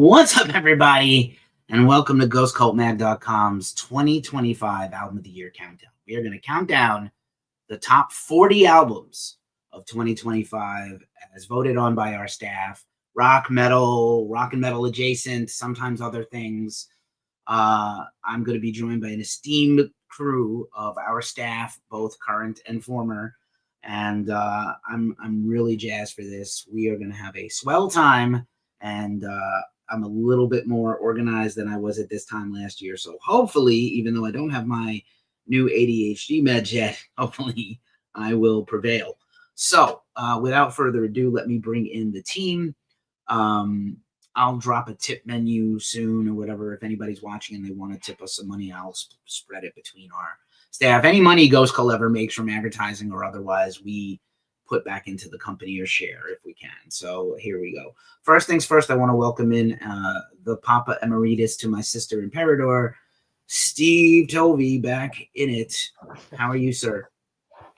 What's up, everybody, and welcome to GhostCultMag.com's 2025 Album of the Year Countdown. We are going to count down the top 40 albums of 2025 as voted on by our staff. Rock, metal, rock and metal adjacent, sometimes other things. I'm going to be joined by an esteemed crew of our staff, both current and former, and I'm really jazzed for this. We are going to have a swell time, and I'm a little bit more organized than I was at this time last year. So hopefully, even though I don't have my new ADHD meds yet, hopefully I will prevail. So without further ado, let me bring in the team. I'll drop a tip menu soon or whatever. If anybody's watching and they want to tip us some money, I'll spread it between our staff. Any money Ghost Cult ever makes from advertising or otherwise, we put back into the company or share if we can. So here we go. First things first, I want to welcome in the Papa Emeritus to my sister Imperador, Steve Tovey, back in it. How are you, sir?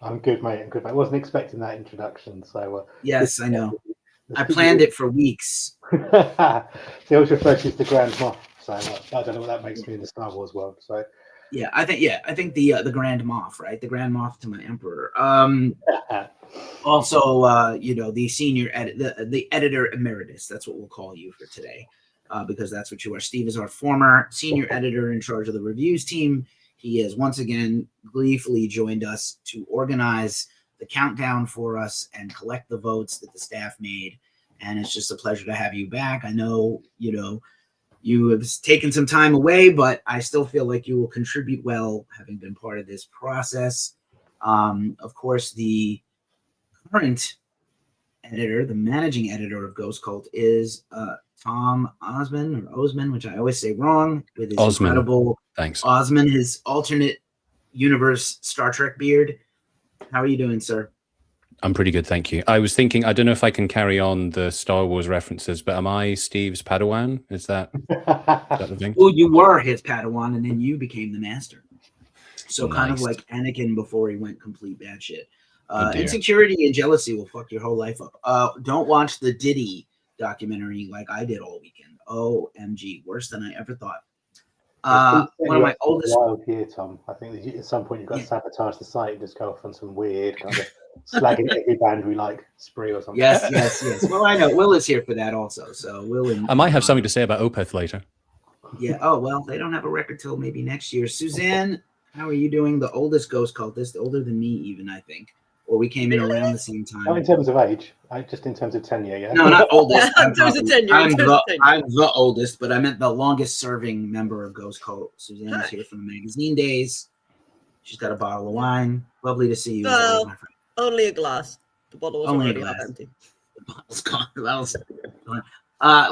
I'm good, mate. I'm good, mate. I wasn't expecting that introduction. So yes, I know. I planned it for weeks. See, I was referred to as the Grand Moff, so I don't know what that makes me in the Star Wars world. So I think the Grand Moff, right? The Grand Moff to my Emperor. Also, the senior the editor emeritus. That's what we'll call you for today, because that's what you are. Steve is our former senior editor in charge of the reviews team. He has once again gleefully joined us to organize the countdown for us and collect the votes that the staff made. And it's just a pleasure to have you back. I know, you have taken some time away, but I still feel like you will contribute well, having been part of this process. Of course, the current editor, the managing editor of Ghost Cult is Tom Osman, or Osman, which I always say wrong, with his Osman. Incredible Thanks. Osman, his alternate universe Star Trek beard. How are you doing, sir? I'm pretty good, thank you. I was thinking, I don't know if I can carry on the Star Wars references, but am I Steve's Padawan? Is that the thing? Well, you were his Padawan, and then you became the master. So Nice. kind of like Anakin before he went complete bad shit. Oh, Insecurity and jealousy will fuck your whole life up. Don't watch the Diddy documentary like I did all weekend. OMG, worse than I ever thought. One of my oldest. Wild here, Tom. I think that at some point you've got to sabotage the site and just go off on some weird kind of slagging every band we like spree or something. Yes. Well, I know Will is here for that also. So Will and I might have something to say about Opeth later. Yeah. Oh well, they don't have a record till maybe next year. Susanne, how are you doing? The oldest Ghost Cultist, older than me even, I think. Or we came in around the same time. Not in terms of age, just in terms of tenure, yeah? No, not oldest. I'm I'm the oldest, but I meant the longest serving member of Ghost Cult. Suzanne is here from the magazine days. She's got a bottle of wine. Lovely to see you. Well, my friend. Only a glass. The bottle was only already half empty. The bottle's gone.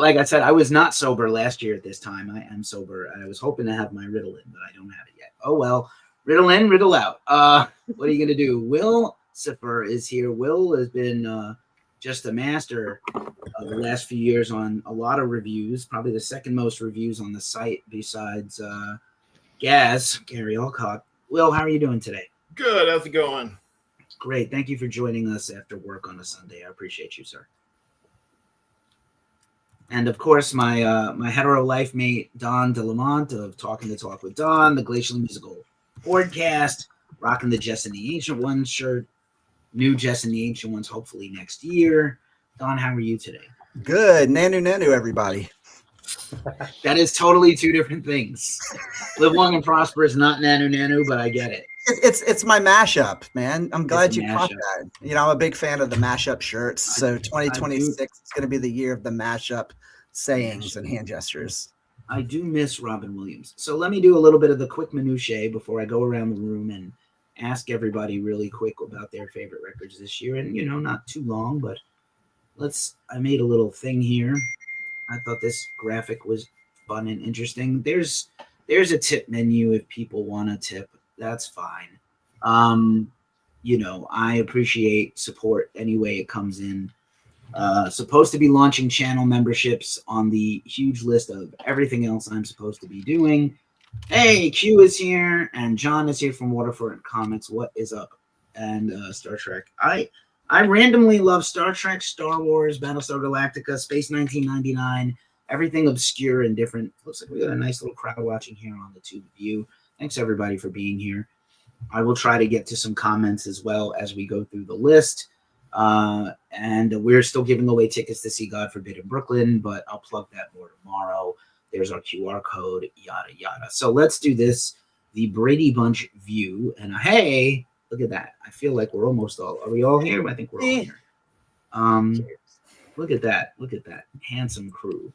Like I said, I was not sober last year at this time. I am sober. I was hoping to have my Ritalin, but I don't have it yet. Oh, well. Riddle in, riddle out. What are you going to do? Wil Cifer is here. Will has been just a master the last few years on a lot of reviews, probably the second most reviews on the site besides Gary Alcott. Will, how are you doing today? Good. How's it going? Great. Thank you for joining us after work on a Sunday. I appreciate you, sir. And of course, my hetero life mate, Don de Leaumont of Talking the Talk with Don, the Glacial Musical podcast, rocking the Jess and the Ancient Ones shirt. New Jess and the Ancient Ones, hopefully next year. Don, how are you today? Good. Nanu, everybody. That is totally two different things. Live long and prosper is not nanu, but I get it. It's my mashup, man. I'm glad you caught that. I'm a big fan of the mashup shirts. So 2026 is going to be the year of the mashup sayings and hand gestures. I do miss Robin Williams. So let me do a little bit of the quick minutiae before I go around the room and ask everybody really quick about their favorite records this year. And, not too long, but I made a little thing here. I thought this graphic was fun and interesting. There's a tip menu if people want to tip. That's fine. I appreciate support any way it comes in. Supposed to be launching channel memberships on the huge list of everything else I'm supposed to be doing. Hey, Q is here, and John is here from Waterfront Comics. What is up? And Star Trek. I randomly love Star Trek, Star Wars, Battlestar Galactica, Space 1999, everything obscure and different. Looks like we got a nice little crowd watching here on the Tube View. Thanks everybody for being here. I will try to get to some comments as well as we go through the list. And we're still giving away tickets to see God Forbid in Brooklyn, but I'll plug that more tomorrow. There's our QR code, yada, yada. So let's do this. The Brady Bunch view. And hey, look at that. I feel like we're almost all. Are we all here? I think we're all here. Look at that. Look at that handsome crew.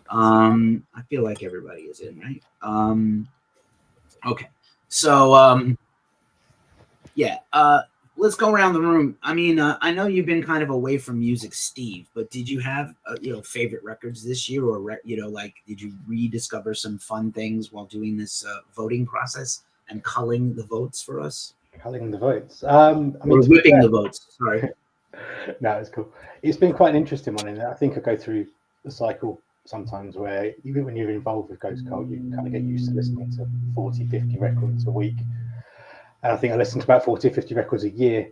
I feel like everybody is in, right? Okay. So, yeah. Let's go around the room. I mean, I know you've been kind of away from music, Steve, but did you have, favorite records this year, or like, did you rediscover some fun things while doing this voting process and culling the votes for us? Culling the votes. Or whipping the votes. Sorry. No, it's cool. It's been quite an interesting one, and I think I go through the cycle sometimes where even when you're involved with Ghost Cult, you kind of get used to listening to 40, 50 records a week. And I think I listened to about 40 or 50 records a year,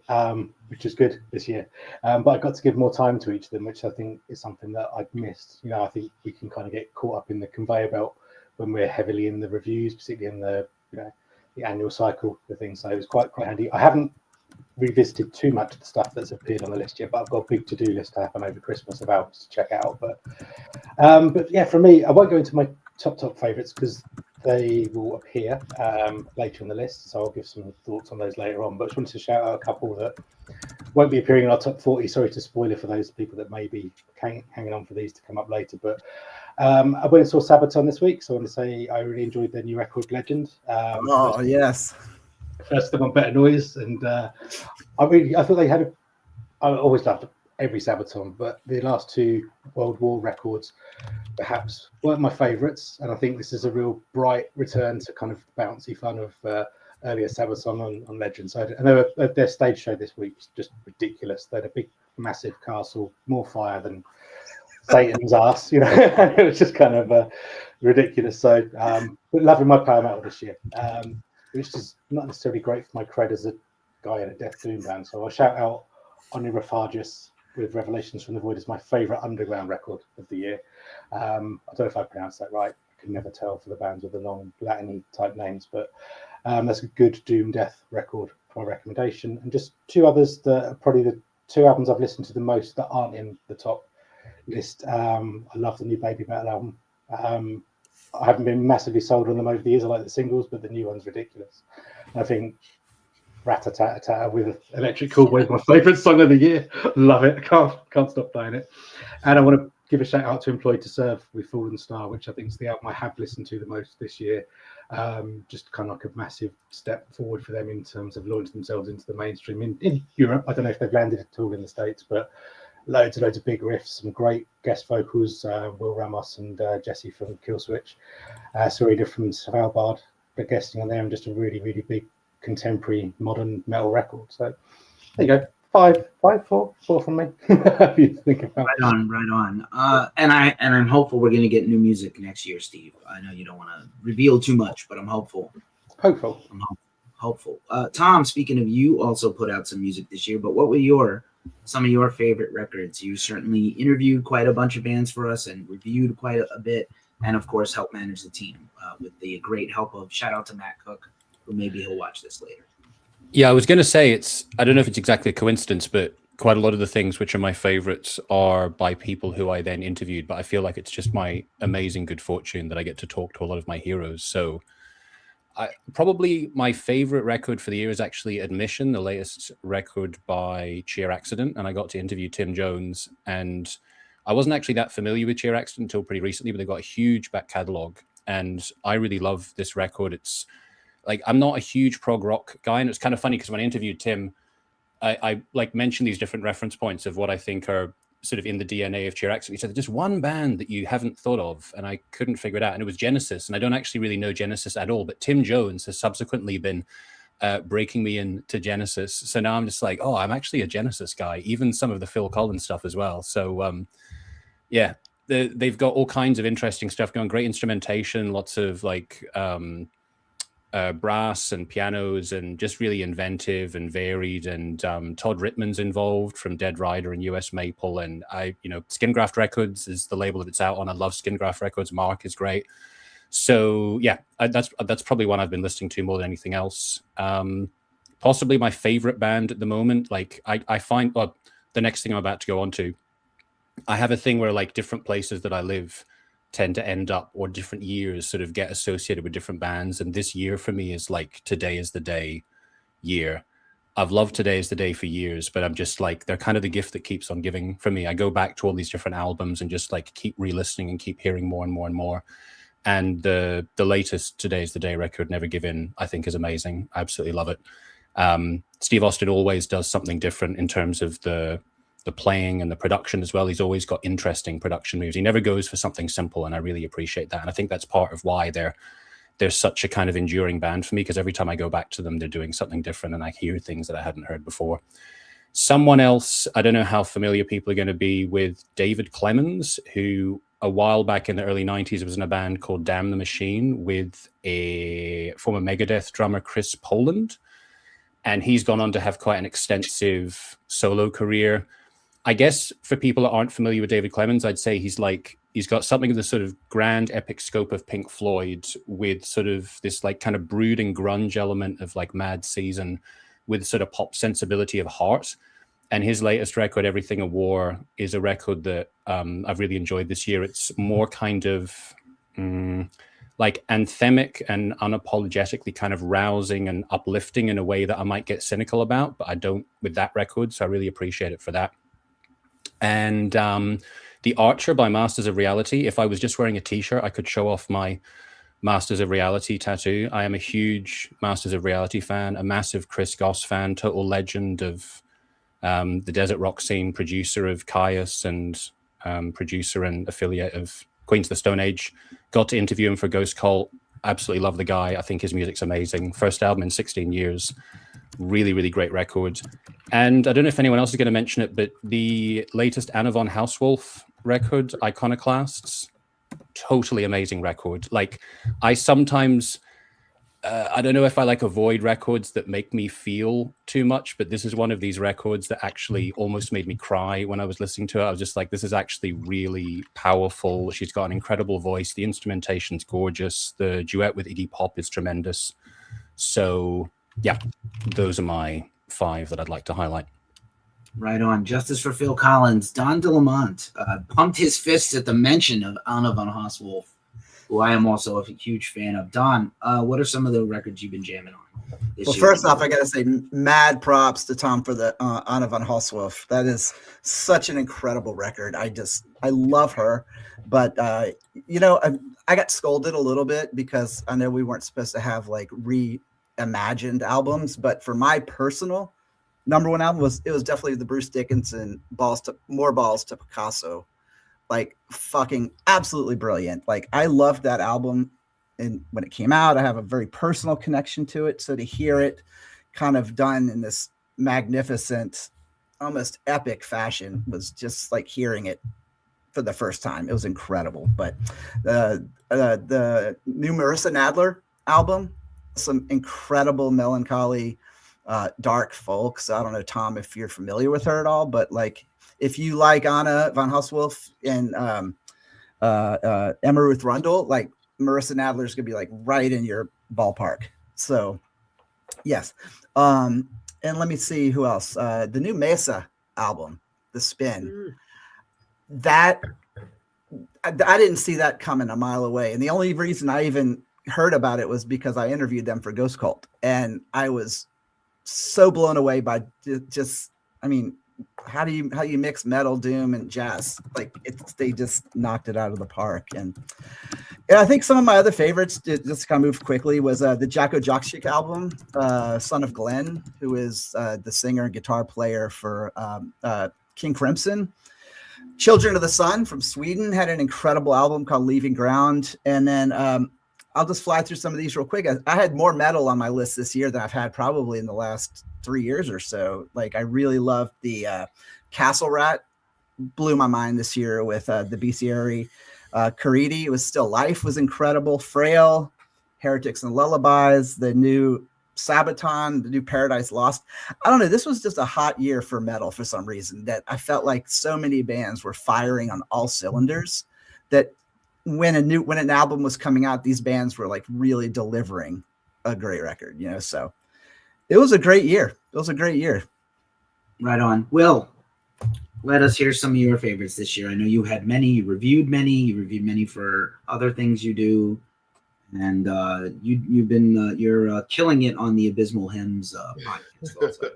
which is good this year. But I got to give more time to each of them, which I think is something that I've missed. I think we can kind of get caught up in the conveyor belt when we're heavily in the reviews, particularly in the annual cycle of things. So it was quite handy. I haven't revisited too much of the stuff that's appeared on the list yet, but I've got a big to-do list to happen over Christmas of albums to check out. But yeah, for me, I won't go into my top favourites because they will appear later on the list, so I'll give some thoughts on those later on. But I just wanted to shout out a couple that won't be appearing in our top 40. Sorry to spoil it for those people that may be hanging on for these to come up later. But I went and saw Sabaton this week, so I want to say I really enjoyed their new record, Legend. Yes. First thing on Better Noise, and I thought they had I always loved every Sabaton, but the last two World War records perhaps weren't my favourites, and I think this is a real bright return to kind of bouncy fun of earlier Sabaton on Legend. So I know their stage show this week was just ridiculous. They had a big, massive castle, more fire than Satan's ass, it was just kind of ridiculous. So but loving my power metal this year, which is not necessarily great for my cred as a guy in a Death Doom band. So I'll shout out Oniraphagus with Revelations from the Void is my favourite underground record of the year. I don't know if I pronounced that right. I can never tell for the bands with the long Latin type names, but that's a good Doom Death record for my recommendation. And just two others that are probably the two albums I've listened to the most that aren't in the top list. I love the new Baby Metal album. I haven't been massively sold on them over the years. I like the singles, but the new one's ridiculous. I think Rat-a-tat-a-tat with Electric Callboy is my favourite song of the year. Love it. I can't stop playing it. And I want to give a shout out to Employed to Serve with Fallen Star, which I think is the album I have listened to the most this year. Just kind of like a massive step forward for them in terms of launching themselves into the mainstream in Europe. I don't know if they've landed at all in the States, but loads of big riffs, some great guest vocals, Will Ramos and Jesse from Killswitch, Sarita from Svalbard, but guesting on there, and just a really, really big contemporary modern metal record. So there you go. 4 from me. If you think about right on. And I'm hopeful we're going to get new music next year, Steve. I know you don't want to reveal too much, but I'm hopeful. I'm hopeful. Tom, speaking of, you also put out some music this year, but what were some of your favorite records? You certainly interviewed quite a bunch of bands for us and reviewed quite a bit, and of course helped manage the team with the great help of, shout out to Matt Cook, who maybe he'll watch this later. Yeah, I was going to say, I don't know if it's exactly a coincidence, but quite a lot of the things which are my favorites are by people who I then interviewed, but I feel like it's just my amazing good fortune that I get to talk to a lot of my heroes. So probably my favorite record for the year is actually Admission, the latest record by Cheer Accident, and I got to interview Tim Jones, and I wasn't actually that familiar with Cheer Accident until pretty recently, but they got a huge back catalogue, and I really love this record. It's like, I'm not a huge prog rock guy, and it's kind of funny because when I interviewed Tim, I like mentioned these different reference points of what I think are sort of in the DNA of Cheer Accident. He said, there's one band that you haven't thought of, and I couldn't figure it out, and it was Genesis, and I don't actually really know Genesis at all, but Tim Jones has subsequently been breaking me into Genesis, so now I'm just like, oh, I'm actually a Genesis guy, even some of the Phil Collins stuff as well. So yeah, they've got all kinds of interesting stuff going, great instrumentation, lots of like brass and pianos, and just really inventive and varied. And Todd Rittman's involved from Dead Rider and US Maple. And Skingraft Records is the label that it's out on. I love Skingraft Records. Mark is great. So yeah, that's probably one I've been listening to more than anything else. Possibly my favorite band at the moment. Like I find the next thing I'm about to go on to, I have a thing where like different places that I live tend to end up, or different years sort of get associated with different bands. And this year for me is like Today Is the Day year. I've loved Today Is the Day for years, but I'm just like, they're kind of the gift that keeps on giving for me. I go back to all these different albums and just like keep re-listening and keep hearing more and more and more. And the latest Today Is the Day record, Never Give In, I think is amazing. I absolutely love it. Steve Austin always does something different in terms of the playing and the production as well. He's always got interesting production moves. He never goes for something simple, and I really appreciate that. And I think that's part of why they're such a kind of enduring band for me, because every time I go back to them, they're doing something different and I hear things that I hadn't heard before. Someone else, I don't know how familiar people are going to be with David Clemens, who a while back in the early 90s was in a band called Damn the Machine with a former Megadeth drummer, Chris Poland. And he's gone on to have quite an extensive solo career. I guess for people that aren't familiar with David Clemens, I'd say he's got something of the sort of grand epic scope of Pink Floyd, with sort of this like kind of brooding grunge element of like Mad Season, with sort of pop sensibility of Heart. And his latest record, Everything a War, is a record that I've really enjoyed this year. It's more kind of like anthemic and unapologetically kind of rousing and uplifting in a way that I might get cynical about, but I don't with that record. So I really appreciate it for that. And The Archer by Masters of Reality. If I was just wearing a t-shirt, I could show off my Masters of Reality tattoo. I am a huge Masters of Reality fan, a massive Chris Goss fan, total legend of the desert rock scene, producer of Caius and producer and affiliate of Queens of the Stone Age. Got to interview him for Ghost Cult. Absolutely love the guy. I think his music's amazing. First album in 16 years. Really, really great record. And I don't know if anyone else is going to mention it, but the latest Anna von Hauswolf record, Iconoclasts, totally amazing record. Like, I sometimes, I don't know if I like avoid records that make me feel too much, but this is one of these records that actually almost made me cry when I was listening to it. I was just like, this is actually really powerful. She's got an incredible voice. The instrumentation's gorgeous. The duet with Iggy Pop is tremendous. So yeah, those are my 5 that I'd like to highlight. Right on. Justice for Phil Collins. Don DeLamont pumped his fists at the mention of Anna von Hauswolf, who I am also a huge fan of. Don, what are some of the records you've been jamming on this year? First off, I got to say mad props to Tom for the Anna von Hauswolf. That is such an incredible record. I love her. But, I got scolded a little bit because I know we weren't supposed to have like reimagined albums, but for my personal number 1 album was definitely the Bruce Dickinson More Balls to Picasso. Like fucking absolutely brilliant. Like I loved that album, and when it came out, I have a very personal connection to it. So to hear it kind of done in this magnificent, almost epic fashion was just like hearing it for the first time. It was incredible. But the new Marissa Nadler album, some incredible melancholy, dark folk. So I don't know, Tom, if you're familiar with her at all, but like if you like Anna von Hauswolf and Emma Ruth Rundle, like Marissa Nadler is gonna be like right in your ballpark. So yes. And let me see who else. The new Mesa album, The Spin. That I didn't see that coming a mile away. And the only reason I even heard about it was because I interviewed them for Ghost Cult, and I was so blown away by just I mean, how do you mix metal, doom, and jazz? Like they just knocked it out of the park. And I think some of my other favorites, just kind of move quickly, was the Jacko Joksik album, Son of Glenn, who is the singer and guitar player for King Crimson. Children of the Sun from Sweden had an incredible album called Leaving Ground. And then I'll just fly through some of these real quick. I had more metal on my list this year than I've had probably in the last 3 years or so. Like I really loved the Castle Rat, blew my mind this year with the bestiary. Caridi, It Was Still Life was incredible. Frail, Heretics and Lullabies, the new Sabaton, the new Paradise Lost. I don't know. This was just a hot year for metal for some reason, that I felt like so many bands were firing on all cylinders, that when an album was coming out, these bands were like really delivering a great record, you know? So it was a great year. Right on. Will, let us hear some of your favorites this year. I know you had many, you reviewed many for other things you do. And you've been you're killing it on the Abysmal Hymns podcast also.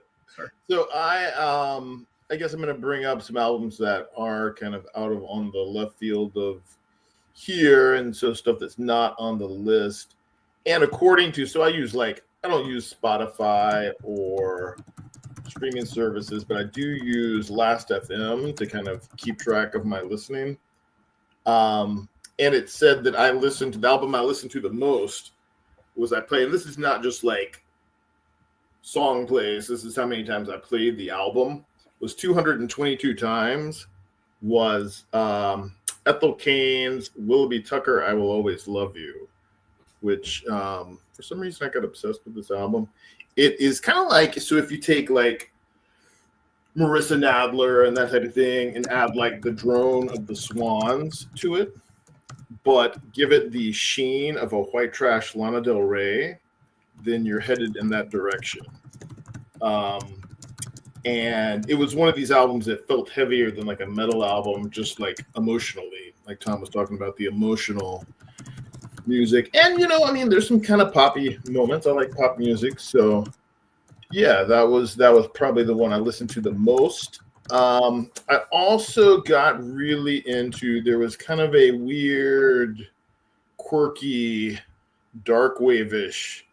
So I guess I'm going to bring up some albums that are kind of out of on the left field of here, and so stuff that's not on the list. And according to, so I don't use Spotify or streaming services, but I do use Last.fm to kind of keep track of my listening. And it said that the album I listened to the most was I played, and this is not just like song plays, this is how many times I played the album, was 222 times, was Ethel Cain's Willoughby Tucker, I Will Always Love You, which for some reason I got obsessed with this album. It is kind of like, so if you take like Marissa Nadler and that type of thing and add like the drone of the swans to it, but give it the sheen of a white trash Lana Del Rey, then you're headed in that direction. And it was one of these albums that felt heavier than like a metal album, just like emotionally, like Tom was talking about the emotional music. And, you know, I mean, there's some kind of poppy moments. I like pop music. So yeah, that was probably the one I listened to the most. I also got really into, there was kind of a weird, quirky, dark wave-ish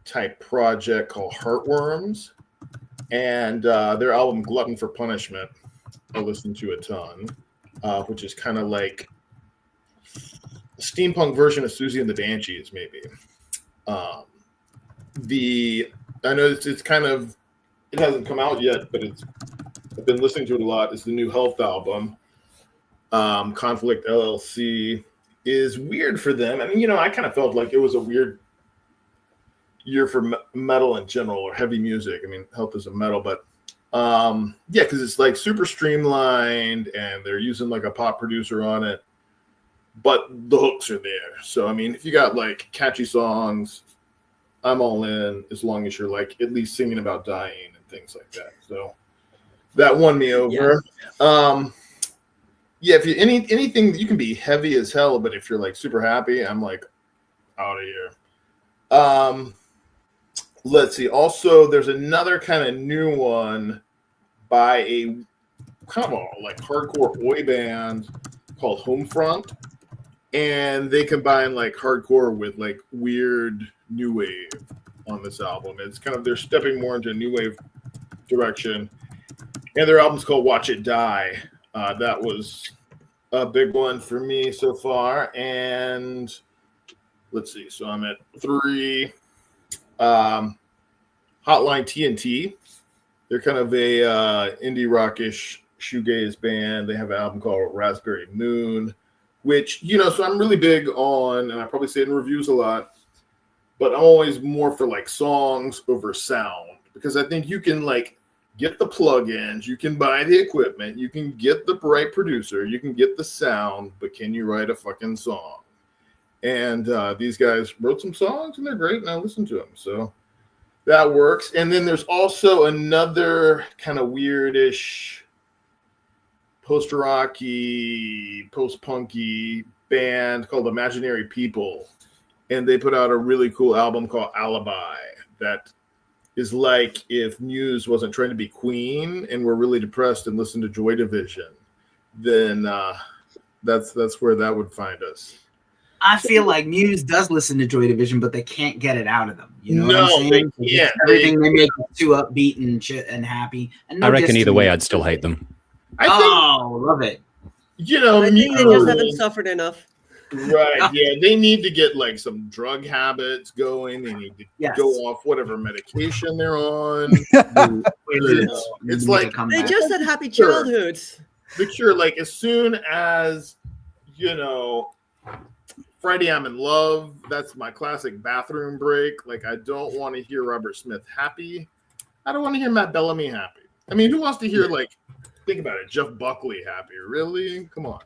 type project called Heartworms, and their album Glutton for Punishment I listened to a ton, which is kind of like a steampunk version of Susie and the Banshees, maybe. I know it's kind of, it hasn't come out yet, but I've been listening to it a lot. It's the new Health album. Conflict LLC is weird for them. I mean, you know, I kind of felt like it was a weird year for metal in general, or heavy music. I mean, Health is a metal, but yeah, because it's like super streamlined and they're using like a pop producer on it, but the hooks are there. So, I mean, if you got like catchy songs, I'm all in, as long as you're like at least singing about dying and things like that. So that won me over. Yeah, if you anything, you can be heavy as hell, but if you're like super happy, I'm like out of here. Let's see. Also, there's another kind of new one by a kind of a like hardcore oi band called Homefront, and they combine like hardcore with like weird new wave on this album. It's kind of, they're stepping more into a new wave direction, and their album's called Watch It Die. That was a big one for me so far. And let's see, so I'm at 3. Hotline TNT. They're kind of a indie rockish shoegaze band. They have an album called Raspberry Moon, which, you know, so I'm really big on, and I probably say it in reviews a lot, but I'm always more for like songs over sound, because I think you can like get the plugins, you can buy the equipment, you can get the right producer, you can get the sound, but can you write a fucking song? And these guys wrote some songs and they're great, and I listen to them. So that works. And then there's also another kind of weirdish post-rocky, post-punky band called Imaginary People. And they put out a really cool album called Alibi that is like if Muse wasn't trying to be Queen and we're really depressed and listened to Joy Division, then that's where that would find us. I feel like Muse does listen to Joy Division, but they can't get it out of them. You know No, what I'm saying? they can't. Everything they make is too upbeat and shit and happy. And no I reckon either way, distance. I'd still hate them. I think, Love it. you know, I think they just haven't suffered enough. right. Yeah, they need to get like some drug habits going. They need to Yes. go off whatever medication they're on. It's It's like They just had happy Sure. childhoods. But sure, like as soon as, you know, Friday I'm in Love. That's my classic bathroom break. Like, I don't want to hear Robert Smith happy. I don't want to hear Matt Bellamy happy. I mean, who wants to hear, like, think about it, Jeff Buckley happy? Really? Come on.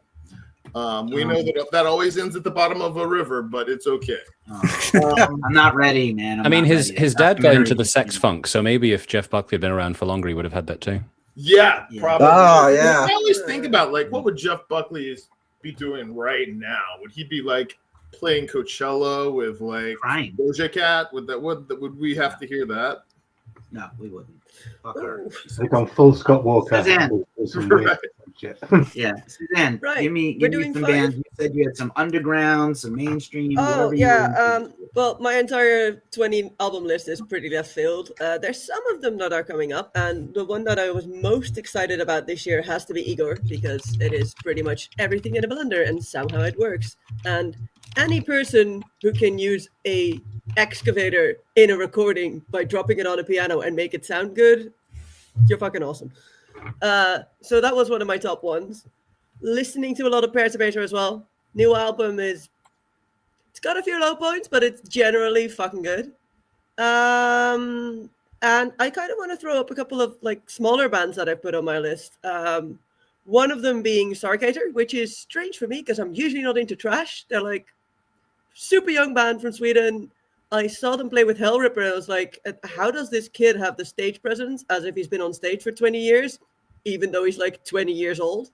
We know that always ends at the bottom of a river, but it's okay. I'm not ready, man. I mean, his dad got into the sex funk, so maybe if Jeff Buckley had been around for longer, he would have had that too. Yeah, probably. Oh, yeah. I always think about, like, what would Jeff Buckley be doing right now? Would he be, like, playing Coachella with, like, Crying. Doja Cat? Would we have to hear that? No, we wouldn't. Fuck her. They've gone full Scott Walker. Suzanne. Some weird shit. Yeah, Suzanne, Right. give me We're doing some 5. bands. You said you had some underground, some mainstream. Oh whatever you yeah. were into. Well, my entire 20 album list is pretty left field. There's some of them that are coming up, and the one that I was most excited about this year has to be Igor, because it is pretty much everything in a blender, and somehow it works. And any person who can use a excavator in a recording by dropping it on a piano and make it sound good, you're fucking awesome. So that was one of my top ones. Listening to a lot of Perturbator as well. New album it's got a few low points, but it's generally fucking good. And I kind of want to throw up a couple of like smaller bands that I put on my list. One of them being Sarkator, which is strange for me because I'm usually not into trash. They're like super young band from Sweden. I saw them play with Hellripper, and I was like, how does this kid have the stage presence as if he's been on stage for 20 years, even though he's like 20 years old?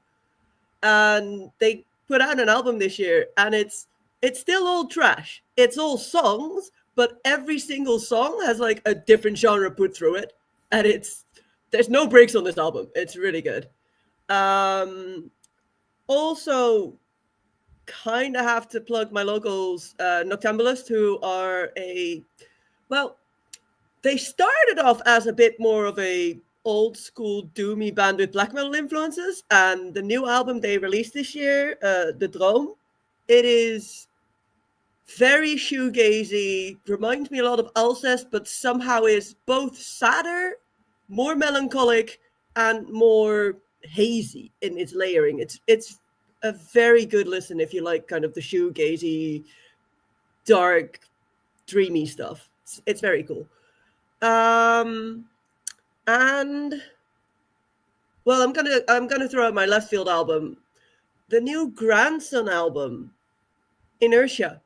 And they put out an album this year, and it's still all trash. It's all songs, but every single song has like a different genre put through it, and there's no breaks on this album. It's really good. Also, kind of have to plug my locals, Noctambulist, who are they started off as a bit more of a old school doomy band with black metal influences, and the new album they released this year, The Droom, it is very shoegazy, reminds me a lot of Alcest, but somehow is both sadder, more melancholic, and more hazy in its layering. It's a very good listen if you like kind of the shoegazy, dark, dreamy stuff. It's very cool. And well, I'm gonna throw out my left field album, the new Grandson album, Inertia.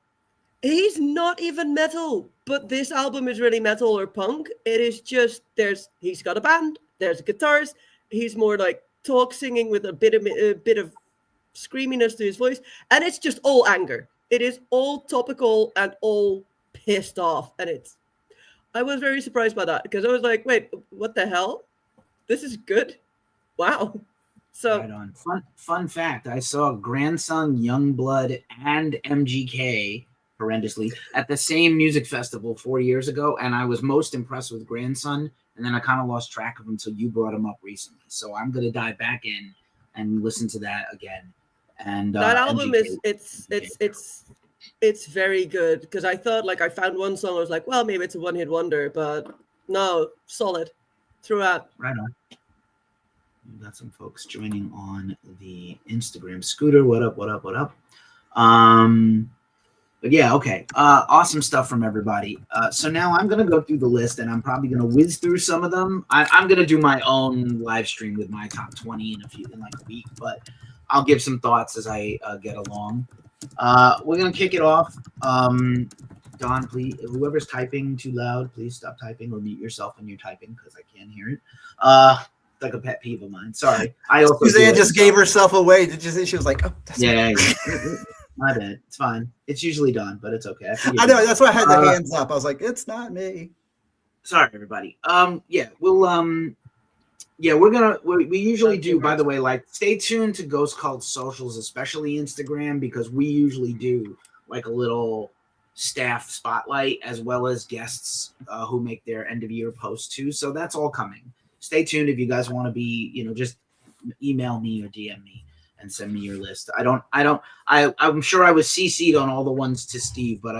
He's not even metal, but this album is really metal or punk. It is just he's got a band, there's guitars, he's more like talk singing with a bit of screaminess to his voice, and it's just all anger. It is all topical and all pissed off, and I was very surprised by that because I was like, wait, what the hell? This is good. Wow. So right on. Fun fact, I saw Grandson, Youngblood, and MGK horrendously at the same music festival 4 years ago, and I was most impressed with Grandson, and then I kind of lost track of him until you brought him up recently. So I'm gonna dive back in and listen to that again. And that album MGK, it's very good because I thought like I found one song, I was like, well, maybe it's a one-hit wonder, but no, solid throughout. right on. We've got some folks joining on the Instagram. Scooter, what up? But yeah, okay. Awesome stuff from everybody. So now I'm going to go through the list, and I'm probably going to whiz through some of them. I'm going to do my own live stream with my top 20 in like a week, but I'll give some thoughts as I get along. We're going to kick it off. Don, please, whoever's typing too loud, please stop typing or mute yourself when you're typing because I can't hear it. It's like a pet peeve of mine. Sorry. I also Suzanne just gave herself away. Did you see? She was like, oh, that's yeah. My bad. It's fine. It's usually Don, but it's okay. I know. That's why I had the hands up. I was like, it's not me. Sorry, everybody. We usually do, by the way, like stay tuned to Ghost Cult socials, especially Instagram, because we usually do like a little staff spotlight as well as guests who make their end of year posts too. So that's all coming. Stay tuned if you guys want to be, just email me or DM me and send me your list. I'm sure I was CC'd on all the ones to Steve, but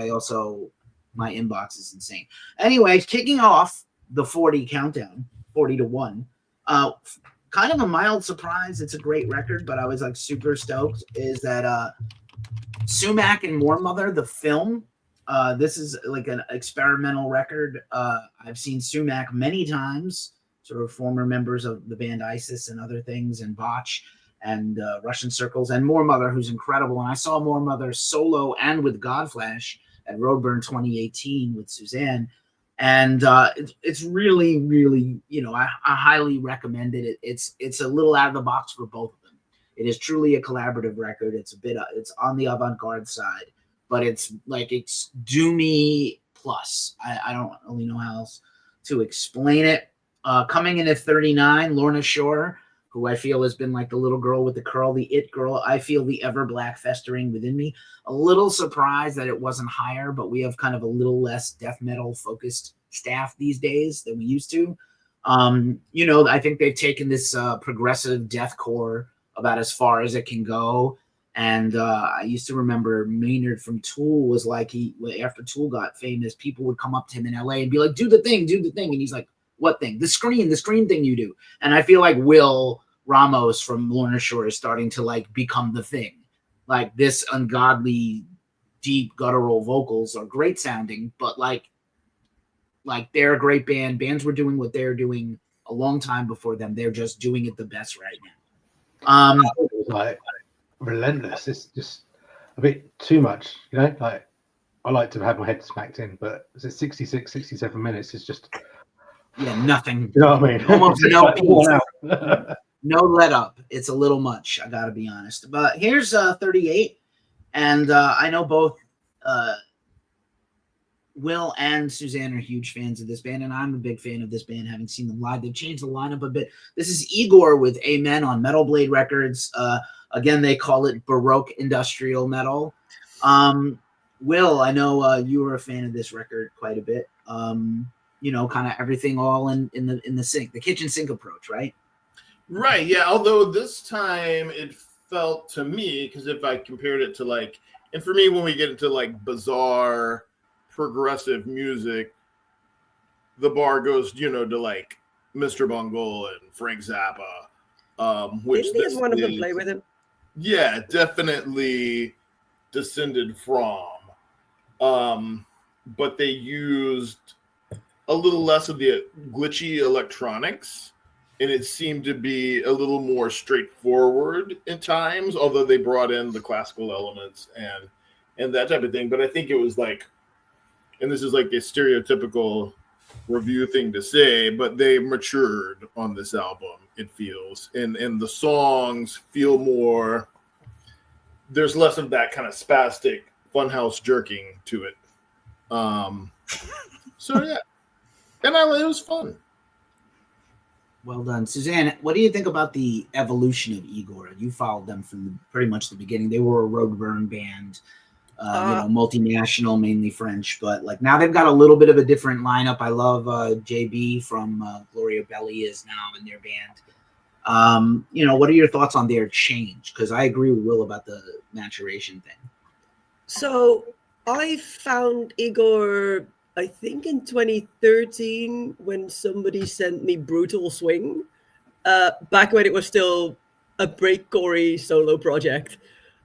my inbox is insane. Anyways, kicking off the 40 countdown, 40 to 1. Kind of a mild surprise. It's a great record, but I was like super stoked is that SUMAC and Moor Mother, the film. This is like an experimental record. I've seen SUMAC many times, sort of former members of the band ISIS and other things, and Botch and Russian Circles, and Moor Mother, who's incredible. And I saw Moor Mother solo and with Godflash at Roadburn 2018 with Susanne. And it's really, really, I highly recommend it. It's a little out of the box for both of them. It is truly a collaborative record. It's it's on the avant-garde side, but it's doomy plus. I don't really know how else to explain it. Coming in at 39, Lorna Shore, who I feel has been like the little girl with the curl, the it girl. I feel the ever black festering within me. A little surprised that it wasn't higher, but we have kind of a little less death metal focused staff these days than we used to. I think they've taken this progressive deathcore about as far as it can go. And I used to remember Maynard from Tool was like, after Tool got famous, people would come up to him in LA and be like, do the thing. And he's like, what thing? The scream thing you do. And I feel like Will Ramos from Lorna Shore is starting to like become the thing. Like this ungodly, deep guttural vocals are great sounding, but like they're a great band. Bands were doing what they're doing a long time before them. They're just doing it the best right now. It was like relentless. It's just a bit too much, like I like to have my head smacked in, but it's 66, 67 minutes. It's just nothing. You know what I mean? Almost no peace. No let up. It's a little much, I gotta be honest. But here's 38, and I know both Will and Susanne are huge fans of this band, and I'm a big fan of this band, having seen them live. They've changed the lineup a bit. This is Igor with Amen on Metal Blade Records. Again, they call it Baroque Industrial Metal. Will, I know you were a fan of this record quite a bit. Kind of everything all in the sink, the kitchen sink approach, right? Right, yeah. Although this time it felt to me, because if I compared it to and for me, when we get into bizarre progressive music, the bar goes, to Mr. Bungle and Frank Zappa. Which didn't he have one of them play with him? Yeah, definitely descended from. But they used a little less of the glitchy electronics, and it seemed to be a little more straightforward at times, although they brought in the classical elements and that type of thing. But I think it was and this is a stereotypical review thing to say, but they matured on this album, it feels. And the songs feel more, there's less of that kind of spastic funhouse jerking to it. So yeah. And it was fun. Well done. Susanne, what do you think about the evolution of Igor? You followed them from pretty much the beginning. They were a Roadburn band, multinational, mainly French, but now they've got a little bit of a different lineup. I love JB from Gloria Belli is now in their band. What are your thoughts on their change? Because I agree with Will about the maturation thing. So I found Igor, I think in 2013, when somebody sent me Brutal Swing, back when it was still a breakcore solo project.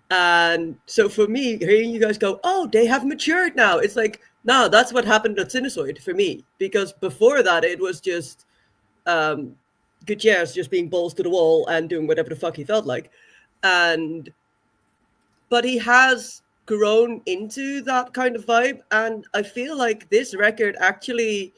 And so for me, hearing you guys go, oh, they have matured now. It's no, that's what happened at Sinusoid for me. Because before that, it was just Gutierrez just being balls to the wall and doing whatever the fuck he felt like. But he has grown into that kind of vibe, and I feel like this record actually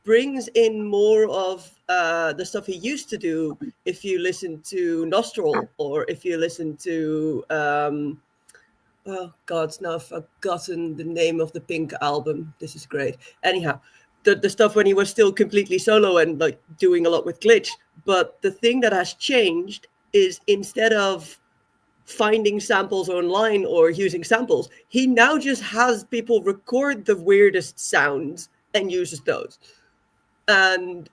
brings in more of the stuff he used to do. If you listen to Nostril, or if you listen to oh God, now I've forgotten the name of the Pink album. This is great. Anyhow, the stuff when he was still completely solo and doing a lot with Glitch. But the thing that has changed is, instead of finding samples online or using samples, he now just has people record the weirdest sounds and uses those, and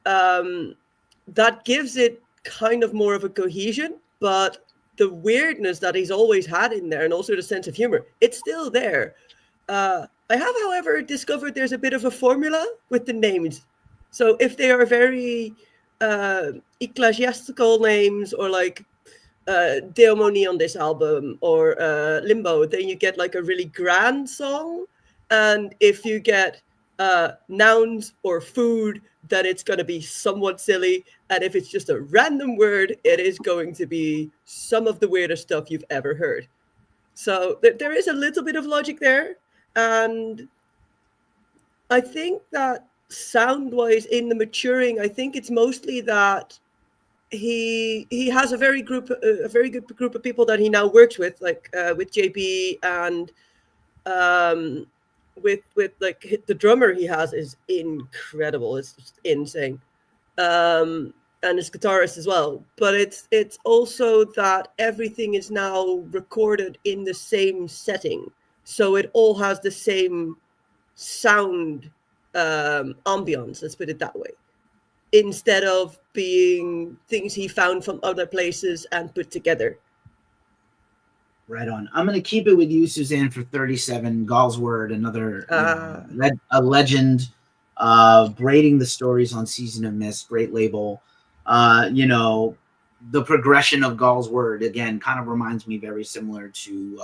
that gives it kind of more of a cohesion. But the weirdness that he's always had in there, and also the sense of humor, it's still there. I have, however, discovered there's a bit of a formula with the names. So if they are very ecclesiastical names, or Deomoni on this album or Limbo, then you get like a really grand song. And if you get nouns or food, then it's going to be somewhat silly. And if it's just a random word, it is going to be some of the weirdest stuff you've ever heard. So there is a little bit of logic there. And I think that sound-wise in the maturing, I think it's mostly that he has a very good group of people that he now works with, like with JB and with like the drummer he has is incredible. It's just insane, and his guitarist as well. But it's also that everything is now recorded in the same setting, so it all has the same sound ambience. Let's put it that way. Instead of being things he found from other places and put together. Right on. I'm going to keep it with you, Susanne, for 37. Galsword, another a legend, braiding the stories on Season of Mist, great label. The progression of Galsword, again, kind of reminds me very similar to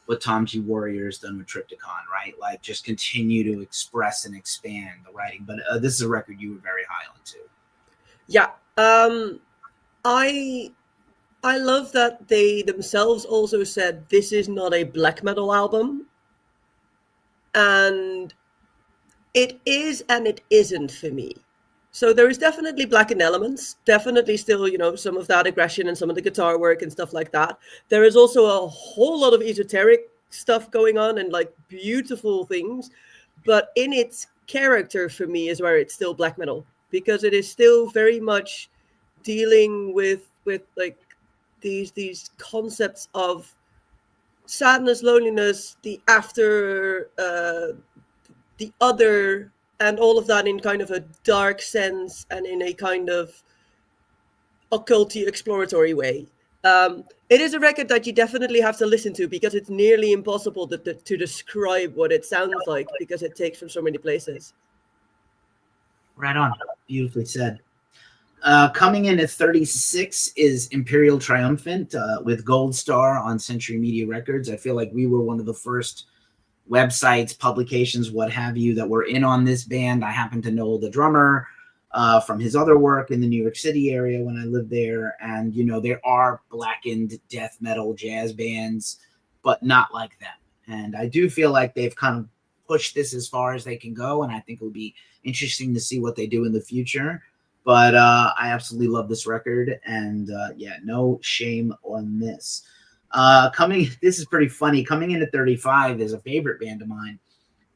what Tom G. Warrior has done with Triptychon, right? Like, just continue to express and expand the writing. But this is a record you were very high on, too. Yeah. I love that they themselves also said this is not a black metal album. And it is and it isn't for me. So there is definitely blackened elements, definitely still, some of that aggression and some of the guitar work and stuff like that. There is also a whole lot of esoteric stuff going on and like beautiful things. But in its character for me is where it's still black metal, because it is still very much dealing with like these concepts of sadness, loneliness, the after, the other, and all of that in kind of a dark sense and in a kind of occulty exploratory way. It is a record that you definitely have to listen to, because it's nearly impossible to describe what it sounds like, because it takes from so many places. Right on. Beautifully said. Coming in at 36 is Imperial Triumphant with Gold Star on Century Media Records. I feel like we were one of the first websites, publications, what have you, that were in on this band. I happen to know the drummer from his other work in the New York City area when I lived there. And, there are blackened death metal jazz bands, but not like them. And I do feel like they've kind of pushed this as far as they can go. And I think it would be interesting to see what they do in the future. But I absolutely love this record. And no shame on this. This is pretty funny. Coming in at 35 is a favorite band of mine.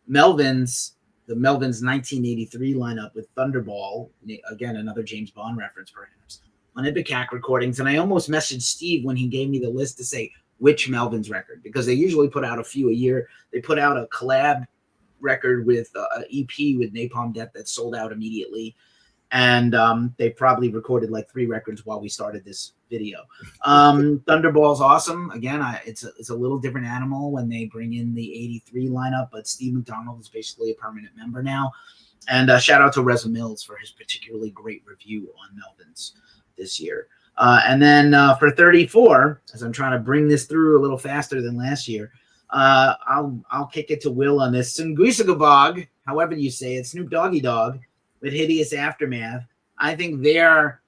The Melvins 1983 lineup with Thunderball, again, another James Bond reference perhaps, on Ipecac Recordings. And I almost messaged Steve when he gave me the list to say which Melvins record, because they usually put out a few a year. They put out a collab record with an EP with Napalm Death that sold out immediately. And they probably recorded like 3 records while we started this video. Thunderball's awesome. Again, it's a little different animal when they bring in the 83 lineup, but Steve McDonald is basically a permanent member now. And shout out to Reza Mills for his particularly great review on Melvins this year. And then for 34, as I'm trying to bring this through a little faster than last year, I'll kick it to Will on this. Sunguisagabog, however you say it, Snoop Doggy Dogg, with Hideous Aftermath. I think they're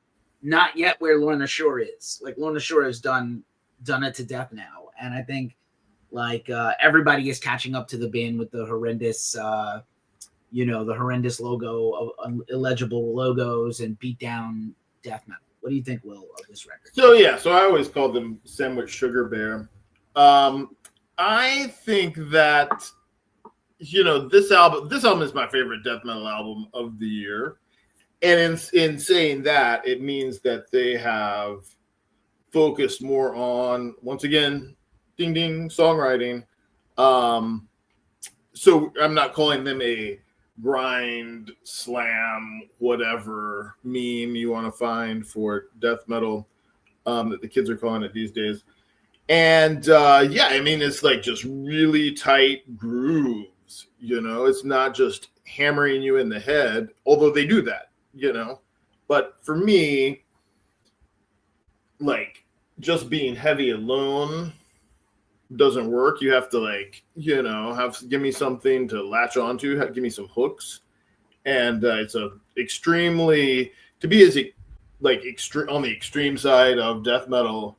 not yet where Lorna Shore is. Like, Lorna Shore has done it to death now. And I think everybody is catching up to the band with the horrendous, the horrendous logo of illegible logos and beat down death metal. What do you think, Will, of this record? So I always called them Sandwich Sugar Bear. I think that this album is my favorite death metal album of the year. And in saying that, it means that they have focused more on, once again, ding ding, songwriting. So I'm not calling them a grind, slam, whatever meme you want to find for death metal that the kids are calling it these days. And it's like just really tight grooves. It's not just hammering you in the head, although they do that, But for me, like, just being heavy alone doesn't work. You have to like, give me something to latch onto, give me some hooks. And it's a extremely, to be as like on the extreme side of death metal,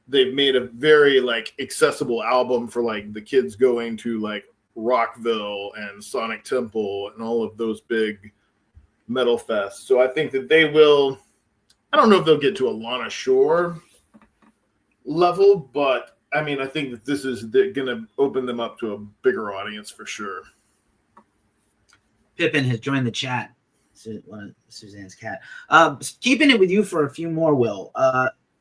they've made a very like accessible album for like the kids going to like Rockville and Sonic Temple and all of those big metal fests. So I think that they will, I don't know if they'll get to a Lana Shore level, but I mean, I think that this is going to open them up to a bigger audience for sure. Pippin has joined the chat. One of Suzanne's cat. Keeping it with you for a few more, Will.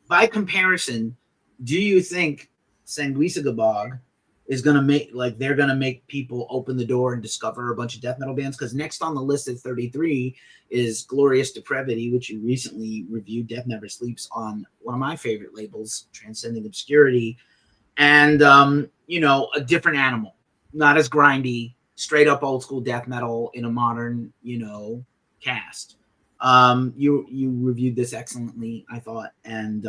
By comparison, do you think Sanguisugabog is going to make, like, they're going to make people open the door and discover a bunch of death metal bands? Because next on the list at 33 is Glorious Depravity, which you recently reviewed. Death Never Sleeps on one of my favorite labels, Transcending Obscurity. And, a different animal, not as grindy, straight up old school death metal in a modern, cast. You reviewed this excellently, I thought. And,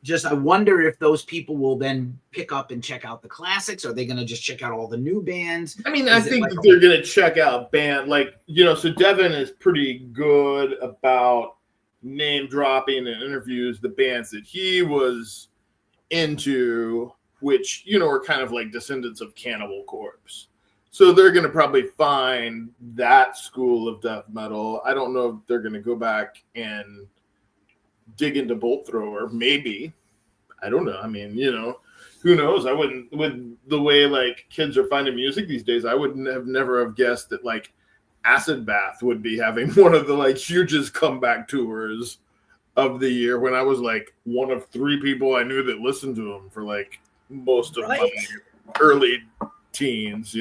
just I wonder if those people will then pick up and check out the classics. Are they going to just check out all the new bands? I mean, I think that they're going to check out band, like, so Devin is pretty good about name dropping in interviews the bands that he was into, which, are kind of like descendants of Cannibal Corpse. So they're going to probably find that school of death metal. I don't know if they're going to go back and dig into Bolt Thrower. Maybe. I don't know. I mean, who knows? I wouldn't, with the way like kids are finding music these days, I wouldn't have never have guessed that like Acid Bath would be having one of the like hugest comeback tours of the year, when I was like one of 3 people I knew that listened to them for like most of my early teens,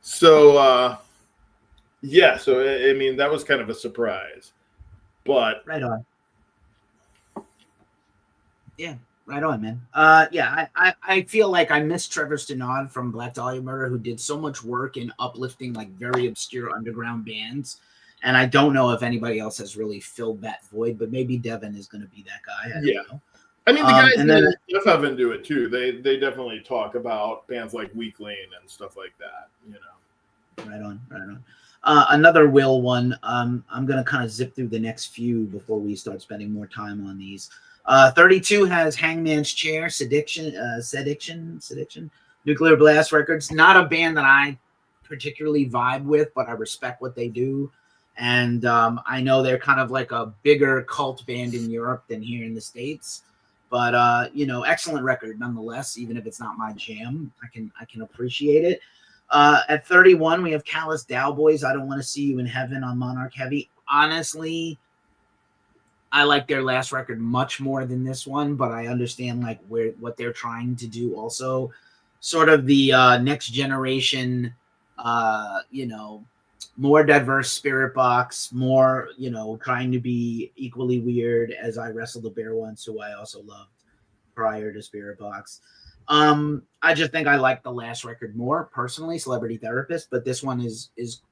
So, so I mean, that was kind of a surprise, but right on. Yeah, right on, man. I feel like I miss Trevor Stenod from Black Dahlia Murder, who did so much work in uplifting like very obscure underground bands. And I don't know if anybody else has really filled that void, but maybe Devin is going to be that guy. I don't know. I mean, the guys in Jeff Heaven do it too. They definitely talk about bands like Weakling and stuff like that, Right on. Another Will one. I'm going to kind of zip through the next few before we start spending more time on these. 32 has Hangman's Chair, Sediction, Nuclear Blast Records. Not a band that I particularly vibe with, but I respect what they do. And I know they're kind of like a bigger cult band in Europe than here in the States. But, excellent record nonetheless, even if it's not my jam. I can appreciate it. At 31, we have Callous Dowboys. I Don't Want to See You in Heaven on Monarch Heavy. Honestly, I like their last record much more than this one, but I understand like what they're trying to do also. Sort of the next generation, more diverse spirit box, more, trying to be equally weird as I Wrestled the Bear Once, who I also loved prior to Spirit Box. I just think I like the last record more personally, Celebrity Therapist, but this one is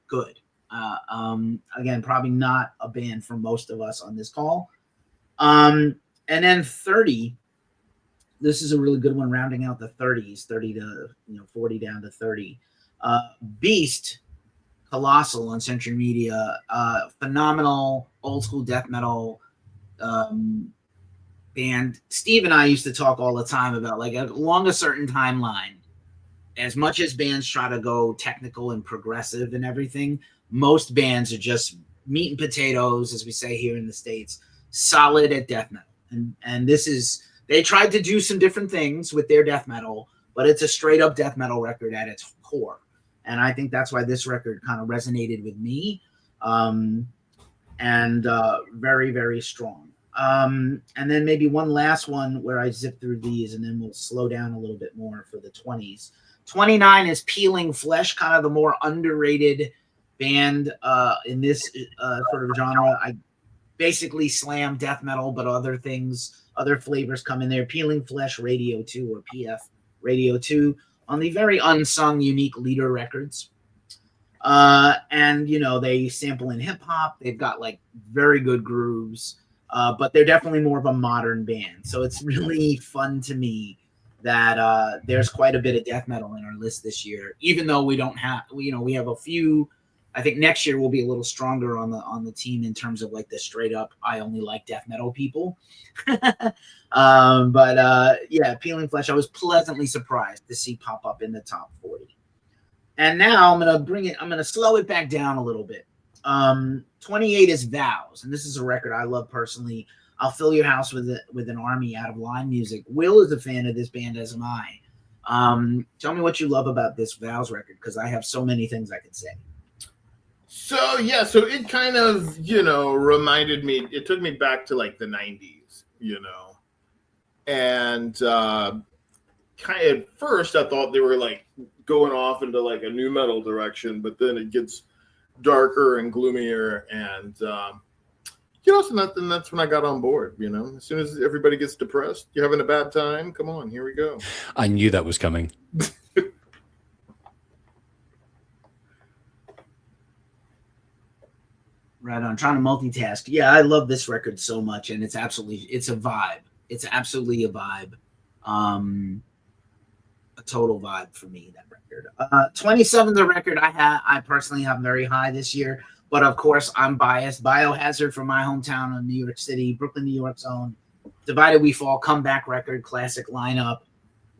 good. Again, probably not a band for most of us on this call. And then 30, this is a really good one, rounding out the 30s, 30 to 40 down to 30. Beast, Colossal on Century Media, phenomenal old school death metal band. Steve and I used to talk all the time about like along a certain timeline, as much as bands try to go technical and progressive and everything, most bands are just meat and potatoes, as we say here in the States, solid at death metal. And this is, they tried to do some different things with their death metal, but it's a straight up death metal record at its core. And I think that's why this record kind of resonated with me. Very, very strong. And then maybe one last one where I zip through these and then we'll slow down a little bit more for the 20s. 29 is Peeling Flesh, kind of the more underrated band in this sort of genre. I basically slam death metal, but other things, other flavors come in there. Peeling Flesh, Radio 2 or PF Radio 2 on the very unsung Unique Leader Records. And they sample in hip hop. They've got like very good grooves, but they're definitely more of a modern band. So it's really fun to me that there's quite a bit of death metal in our list this year, even though we don't have, we have a few. I think next year we'll be a little stronger on the team in terms of like the straight up, I only like death metal people. Yeah, Peeling Flesh, I was pleasantly surprised to see pop up in the top 40. And now I'm gonna slow it back down a little bit. 28 is Vows, and this is a record I love personally. I'll fill your house with an army out of line music. Will is a fan of this band, as am I. Tell me what you love about this Vows record, because I have so many things I could say. So it kind of, reminded me, it took me back to like the 90s, and kind of at first I thought they were like going off into like a new metal direction, but then it gets darker and gloomier, and so that's when I got on board. As soon as everybody gets depressed, you're having a bad time, come on, here we go. I knew that was coming. Right on. Trying to multitask. Yeah, I love this record so much, and it's a vibe. It's absolutely a vibe. A total vibe for me, that record. 27 the record I personally have very high this year, but of course I'm biased. Biohazard from my hometown of New York City, Brooklyn, New York's own. Divided We Fall comeback record, classic lineup.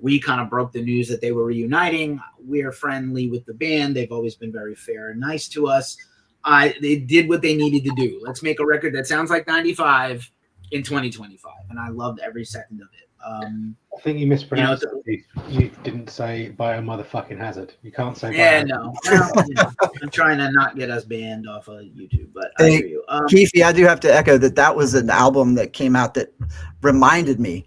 We kind of broke the news that they were reuniting. We're friendly with the band. They've always been very fair and nice to us. They did what they needed to do. Let's make a record that sounds like 95 in 2025. And I loved every second of it. I think you mispronounced it. You didn't say Bio Motherfucking Hazard. You can't say no. Well, I'm trying to not get us banned off of YouTube, but I hear you. Keefy, I do have to echo that was an album that came out that reminded me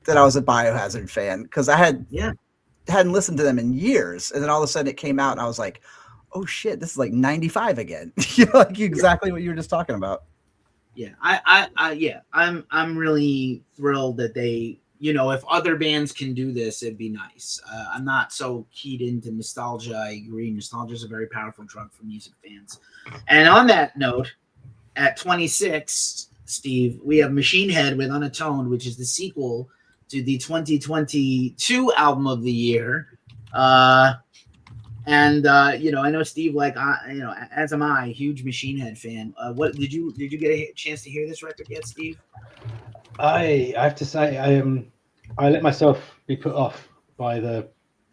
that I was a Biohazard fan, because I hadn't listened to them in years. And then all of a sudden it came out and I was like, oh shit, this is like 95 again. Like exactly what you were just talking about. Yeah, I'm really thrilled that they, if other bands can do this, it'd be nice. I'm not so keyed into nostalgia. I agree. Nostalgia is a very powerful drug for music fans. And on that note, at 26, Steve, we have Machine Head with Unatoned, which is the sequel to the 2022 album of the year. I know Steve, as am I, huge Machine Head fan. What did you get a chance to hear this record yet, Steve? I have to say, I let myself be put off by the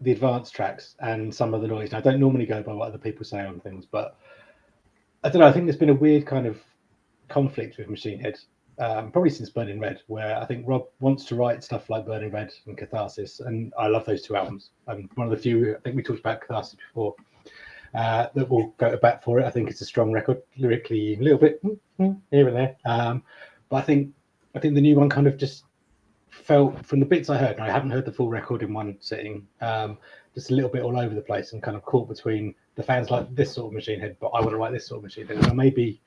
advanced tracks and some of the noise. And I don't normally go by what other people say on things, but I don't know. I think there's been a weird kind of conflict with Machine Head, probably since Burning Red, where I think Rob wants to write stuff like Burning Red and Catharsis, and I love those two albums. I'm one of the few, I think we talked about Catharsis before, that will go to bat for it. I think it's a strong record, lyrically a little bit here and there, but I think the new one kind of just felt, from the bits I heard, and I haven't heard the full record in one sitting, just a little bit all over the place and kind of caught between the fans like this sort of Machine Head, but I want to write this sort of Machine Head. And I may be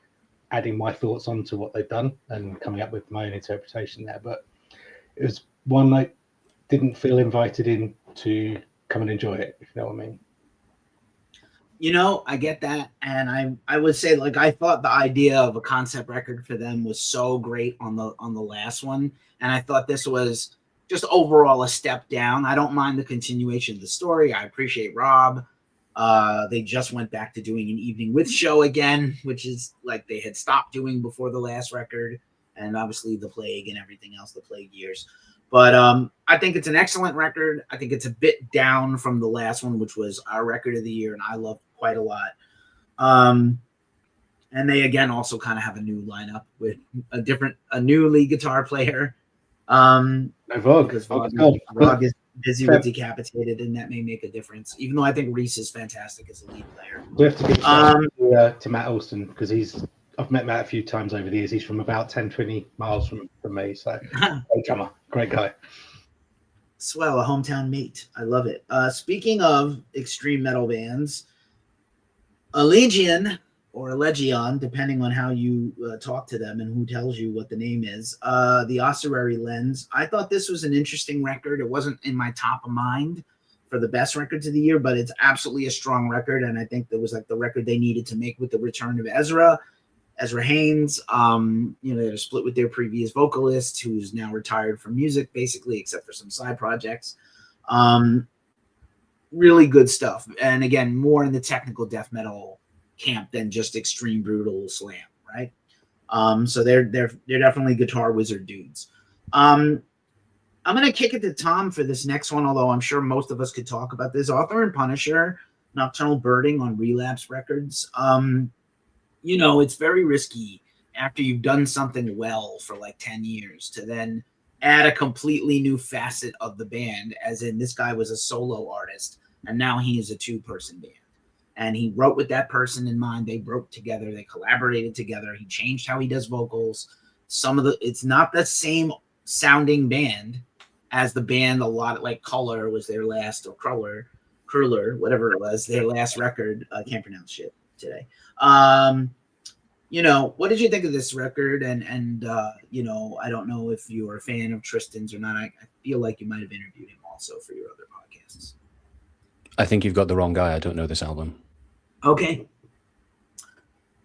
adding my thoughts onto what they've done and coming up with my own interpretation there, but it was one I didn't feel invited in to come and enjoy it, if you know what I mean. I get that, and I would say, like, I thought the idea of a concept record for them was so great on the last one, and I thought this was just overall a step down. I don't mind the continuation of the story. I appreciate Rob. They just went back to doing an Evening With show again, which is like they had stopped doing before the last record, and obviously the plague and everything else, the plague years. But I think it's an excellent record. I think it's a bit down from the last one, which was our record of the year, and I loved quite a lot. And they again also kind of have a new lineup with a new lead guitar player. Because Vogue is busy with Decapitated, and that may make a difference. Even though I think Reese is fantastic as a lead player. We have to give to Matt Alston, because I've met Matt a few times over the years. He's from about 10-20 miles from me, so great drummer, great guy. Swell, a hometown mate. I love it. Speaking of extreme metal bands, Allegion, or Allegion, depending on how you talk to them and who tells you what the name is, the Ossuary Lens. I thought this was an interesting record. It wasn't in my top of mind for the best records of the year, but it's absolutely a strong record. And I think that was like the record they needed to make with the return of Ezra Haynes. They're split with their previous vocalist, who's now retired from music, basically, except for some side projects. Really good stuff. And again, more in the technical death metal camp than just extreme brutal slam, right? So they're definitely guitar wizard dudes. I'm going to kick it to Tom for this next one, although I'm sure most of us could talk about this. Author and Punisher, Nocturnal Birding on Relapse Records. It's very risky after you've done something well for like 10 years to then add a completely new facet of the band, as in this guy was a solo artist, and now he is a two-person band. And he wrote with that person in mind. They wrote together. They collaborated together. He changed how he does vocals. It's not the same sounding band as the band. A lot like Color was their last, or Cruller, whatever it was, their last record. I can't pronounce shit today. What did you think of this record? And I don't know if you are a fan of Tristan's or not. I feel like you might have interviewed him also for your other podcasts. I think you've got the wrong guy. I don't know this album. Okay.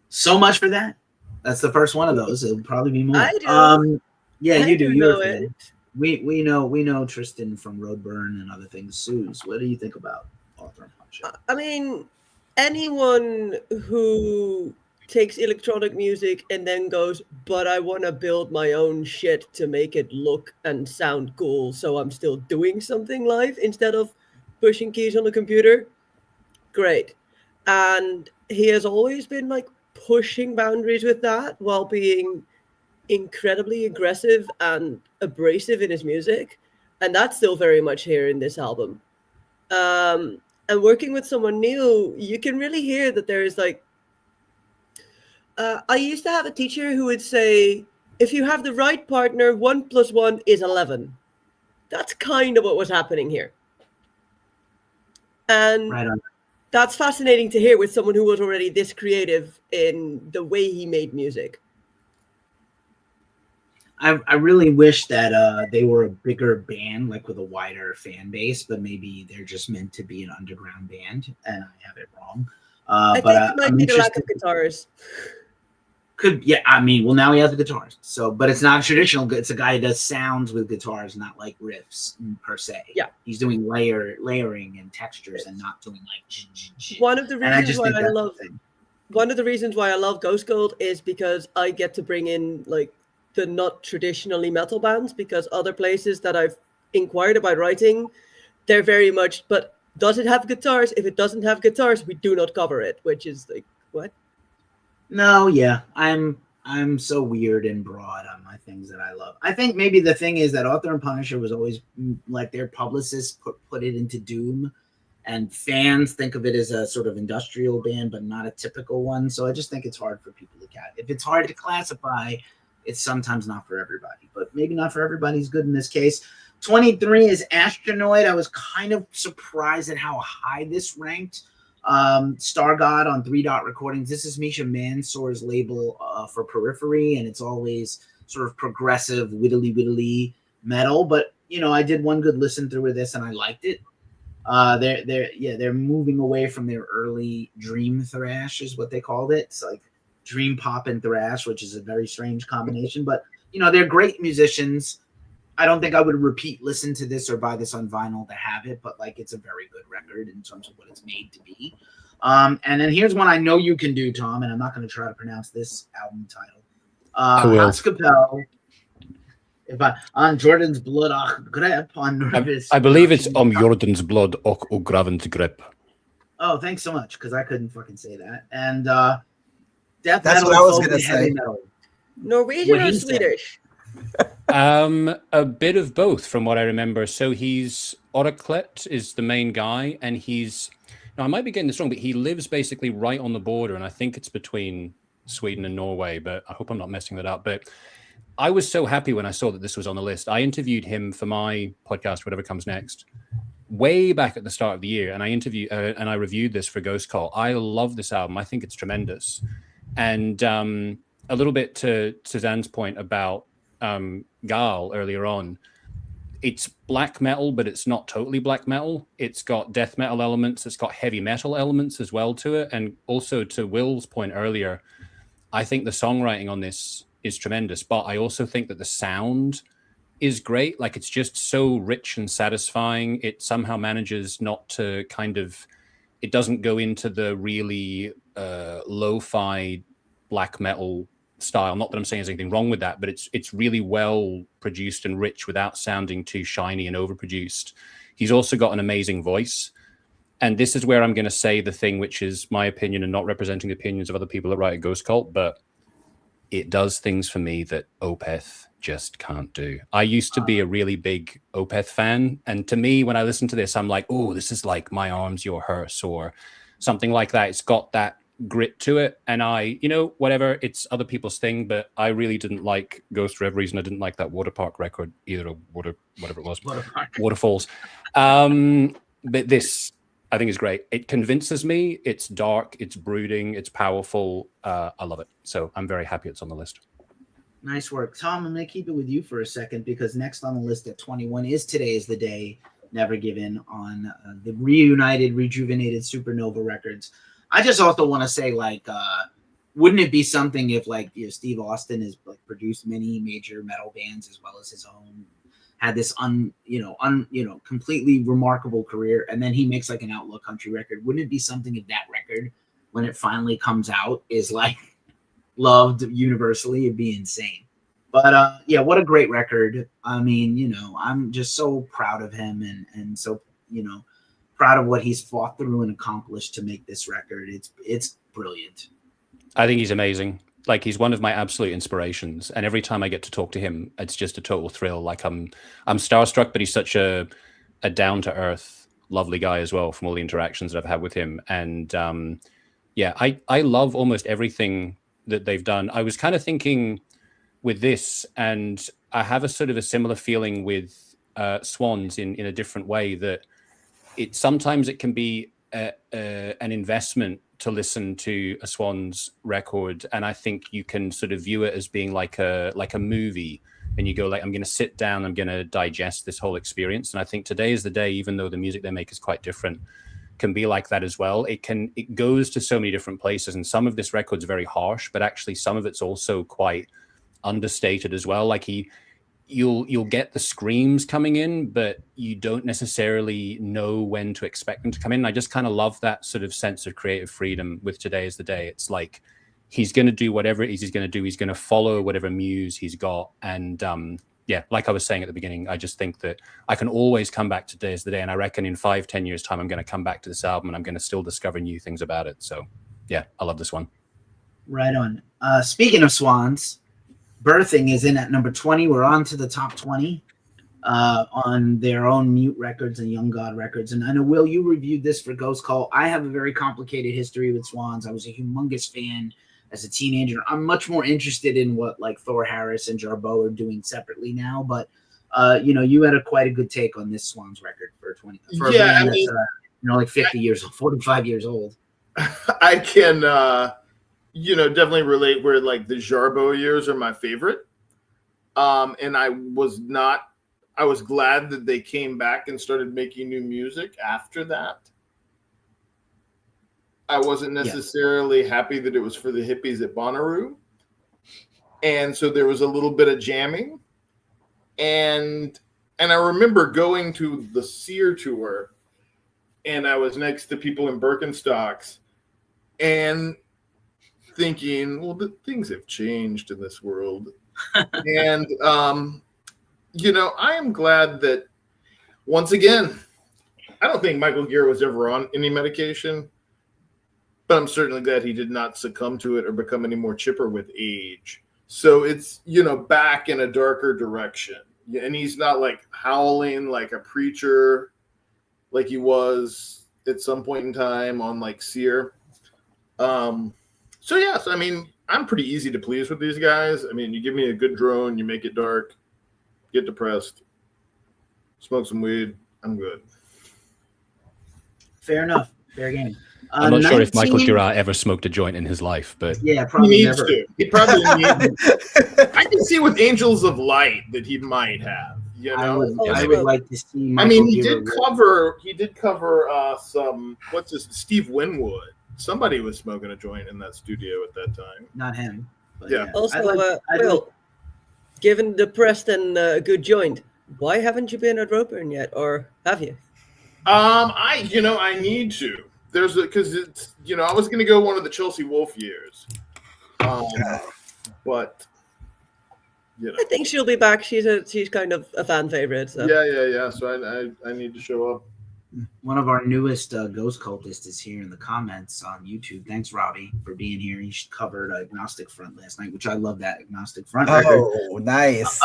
So much for that. That's the first one of those. It'll probably be more. I do. You do. You're know a fan. it. We know Tristan from Roadburn and other things. Suze, what do you think about Author and Punisher? I mean, anyone who takes electronic music and then goes, but I want to build my own shit to make it look and sound cool, so I'm still doing something live instead of pushing keys on the computer. Great. And he has always been like pushing boundaries with that while being incredibly aggressive and abrasive in his music. And that's still very much here in this album. And working with someone new, you can really hear that there is like, I used to have a teacher who would say, if you have the right partner, 1 + 1 is 11. That's kind of what was happening here. And Right on. that's fascinating to hear with someone who was already this creative in the way he made music. I really wish that they were a bigger band, like with a wider fan base, but maybe they're just meant to be an underground band, and I have it wrong. I think it might be the lack of guitars. Now he has the guitars. So, but it's not traditional. It's a guy who does sounds with guitars, not like riffs per se. Yeah, he's doing layering and textures, and not doing like. One of the reasons why I love Ghost Gold is because I get to bring in like the not traditionally metal bands, because other places that I've inquired about writing, they're very much, but does it have guitars? If it doesn't have guitars, we do not cover it, which is like, what? No, yeah. I'm so weird and broad on my things that I love. I think maybe the thing is that Author and Punisher was always like their publicists put it into doom, and fans think of it as a sort of industrial band, but not a typical one. So I just think it's hard for people to catch. If it's hard to classify, it's sometimes not for everybody, but maybe not for everybody is good in this case. 23 is Astronoid. I was kind of surprised at how high this ranked. Star God on 3 Dot Recordings. This is Misha Mansour's label for Periphery, and it's always sort of progressive, whittly metal. But I did one good listen through of this, and I liked it. They're moving away from their early dream thrash, is what they called it. It's like dream pop and thrash, which is a very strange combination. But they're great musicians. I don't think I would listen to this or buy this on vinyl to have it, but like it's a very good record in terms of what it's made to be. And then here's one I know you can do, Tom, and I'm not going to try to pronounce this album title. I will. Haskapel, on Jordan's Blood och grep on Nervous. I believe it's Jordan's Blood och ogravens grip. Oh, thanks so much, because I couldn't fucking say that. And death That's metal, what I was folk, gonna and heavy say. metal. Norwegian What or he said. Swedish? A bit of both, from what I remember. So he's Oraclet is the main guy, and now I might be getting this wrong, but he lives basically right on the border, and I think it's between Sweden and Norway, but I hope I'm not messing that up. But I was so happy when I saw that this was on the list. I interviewed him for my podcast, whatever comes next, way back at the start of the year, and I reviewed this for Ghost Call. I love this album. I think it's tremendous. And a little bit to Susanne's point about Gal earlier on, it's black metal, but it's not totally black metal. It's got death metal elements. It's got heavy metal elements as well to it. And also to Will's point earlier, I think the songwriting on this is tremendous, but I also think that the sound is great. Like, it's just so rich and satisfying. It somehow manages not to it doesn't go into the really lo-fi black metal style. Not that I'm saying there's anything wrong with that, but it's really well produced and rich without sounding too shiny and overproduced. He's also got an amazing voice. And this is where I'm going to say the thing which is my opinion and not representing the opinions of other people that write at Ghost Cult, but it does things for me that Opeth just can't do. I used to be a really big Opeth fan, and to me, when I listen to this, I'm like, oh, this is like My Arms, Your Hearse, or something like that. It's got that grit to it, and whatever, it's other people's thing, but I really didn't like Ghost Reveries, and I didn't like that Water Park record either, or whatever it was, Waterfalls. But this, I think, is great. It convinces me. It's dark, it's brooding, it's powerful. I love it. So I'm very happy it's on the list. Nice work. Tom, I'm going to keep it with you for a second, because next on the list at 21 is Today is the Day, Never Given, on the rejuvenated Supernova Records. I just also want to say, like, wouldn't it be something if, like, Steve Austin has produced many major metal bands as well as his own, had this completely remarkable career, and then he makes like an outlaw country record? Wouldn't it be something if that record, when it finally comes out, is like loved universally? It'd be insane. But what a great record. I mean, I'm just so proud of him, and so proud of what he's fought through and accomplished to make this record. It's brilliant. I think he's amazing. Like, he's one of my absolute inspirations, and every time I get to talk to him, it's just a total thrill. Like, I'm starstruck, but he's such a down to earth, lovely guy as well, from all the interactions that I've had with him. And I love almost everything that they've done. I was kind of thinking with this, and I have a sort of a similar feeling with Swans in a different way, that sometimes it can be an investment to listen to a Swans record, and I think you can sort of view it as being like a movie, and you go like, I'm going to sit down, I'm going to digest this whole experience. And I think Today is the Day, even though the music they make is quite different, can be like that as well. It goes to so many different places, and some of this record's very harsh, but actually some of it's also quite understated as well. Like, you'll get the screams coming in, but you don't necessarily know when to expect them to come in. I just kind of love that sort of sense of creative freedom with Today is the Day. It's like, he's going to do whatever it is he's going to do. He's going to follow whatever muse he's got. And like I was saying at the beginning, I just think that I can always come back to Today is the Day. And I reckon in 5-10 years time, I'm going to come back to this album and I'm going to still discover new things about it. So yeah, I love this one. Right on. Speaking of Swans, Birthing is in at number 20. We're on to the top 20 on their own Mute Records and Young God Records. And I know, Will, you reviewed this for Ghost Cult. I have a very complicated history with Swans. I was a humongous fan as a teenager. I'm much more interested in what like Thor Harris and Jarboe are doing separately now. But you had quite a good take on this Swans record for 20. For a band that's like 50 years old, 45 years old. I can definitely relate where like the Jarboe years are my favorite. And I was glad that they came back and started making new music after that. I wasn't necessarily happy that it was for the hippies at Bonnaroo. And so there was a little bit of jamming. And I remember going to the Sear tour, and I was next to people in Birkenstocks and thinking, well, things have changed in this world. And, I am glad that, once again, I don't think Michael Gira was ever on any medication, but I'm certainly glad he did not succumb to it or become any more chipper with age. So it's, back in a darker direction. And he's not like howling like a preacher like he was at some point in time on like Sear. So yes, I mean, I'm pretty easy to please with these guys. I mean, you give me a good drone, you make it dark, get depressed, smoke some weed, I'm good. Fair enough. Fair game. I'm not sure if Michael Gira ever smoked a joint in his life, but yeah, probably he needs never. to. He probably needs. I can see with Angels of Light that he might have. You I know, would like to see. I mean, he Michael did cover some Steve Winwood. Somebody was smoking a joint in that studio at that time. Not him. But Yeah. Also, I'd Will, given the Preston good joint, why haven't you been at Roburn yet, or have you? I need to. Because it's I was gonna go one of the Chelsea Wolf years, but I think she'll be back. She's kind of a fan favorite. So. Yeah. So I need to show up. One of our newest ghost cultists is here in the comments on YouTube. Thanks, Robbie, for being here. He covered Agnostic Front last night, which I love that Agnostic Front record. Oh, nice.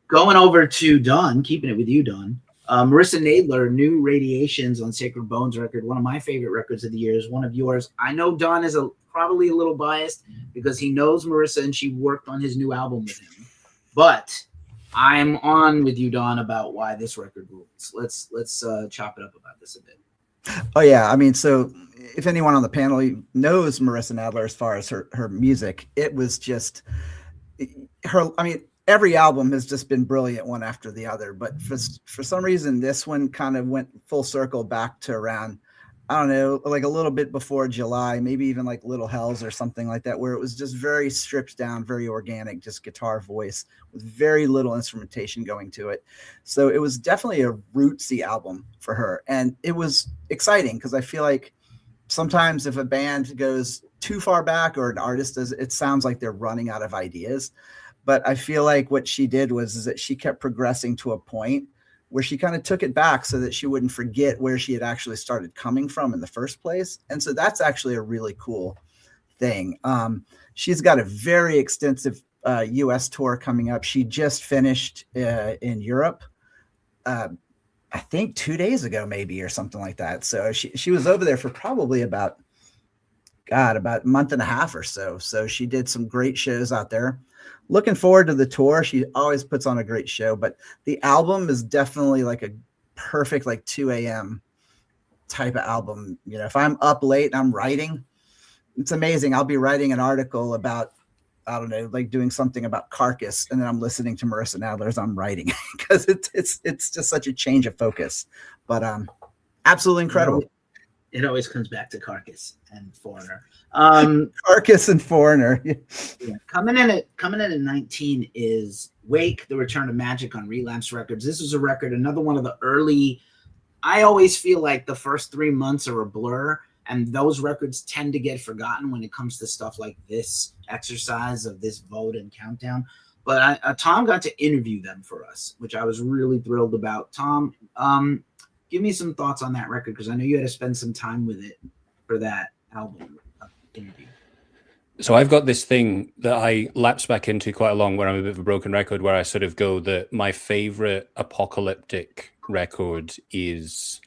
Going over to Dawn, keeping it with you, Dawn. Marissa Nadler, New Radiations on Sacred Bones record, one of my favorite records of the year, is one of yours. I know Dawn is probably a little biased because he knows Marissa and she worked on his new album with him. But I'm on with you, Dawn, about why this record rules. Let's chop it up about this a bit. Oh yeah, I mean, so if anyone on the panel knows Marissa Nadler as far as her music, it was just her. I mean, every album has just been brilliant, one after the other. But for some reason, this one kind of went full circle back to around, I don't know, like a little bit before July, maybe even like Little Hells or something like that, where it was just very stripped down, very organic, just guitar voice with very little instrumentation going to it. So it was definitely a rootsy album for her. And it was exciting because I feel like sometimes if a band goes too far back or an artist does, it sounds like they're running out of ideas. But I feel like what she did is that she kept progressing to a point where she kind of took it back so that she wouldn't forget where she had actually started coming from in the first place. And so that's actually a really cool thing. She's got a very extensive US tour coming up. She just finished in Europe, I think 2 days ago, maybe, or something like that. So she was over there for probably about a month and a half or so. So she did some great shows out there. Looking forward to the tour. She always puts on a great show, but the album is definitely like a perfect, like 2 a.m. type of album. You know, if I'm up late and I'm writing, it's amazing. I'll be writing an article about, I don't know, like doing something about Carcass, and then I'm listening to Marissa Nadler as I'm writing because it's just such a change of focus. But absolutely incredible. It always comes back to Carcass and Foreigner. Carcass and Foreigner. Yeah. Coming in at 19 is Wake, The Return of Magic on Relapse Records. This was a record, another one of the early. I always feel like the first 3 months are a blur, and those records tend to get forgotten when it comes to stuff like this exercise of this vote and countdown. But Tom got to interview them for us, which I was really thrilled about. Tom, give me some thoughts on that record, because I know you had to spend some time with it for that album interview. So I've got this thing that I lapse back into quite a long, where I'm a bit of a broken record, where I sort of go that my favorite apocalyptic record is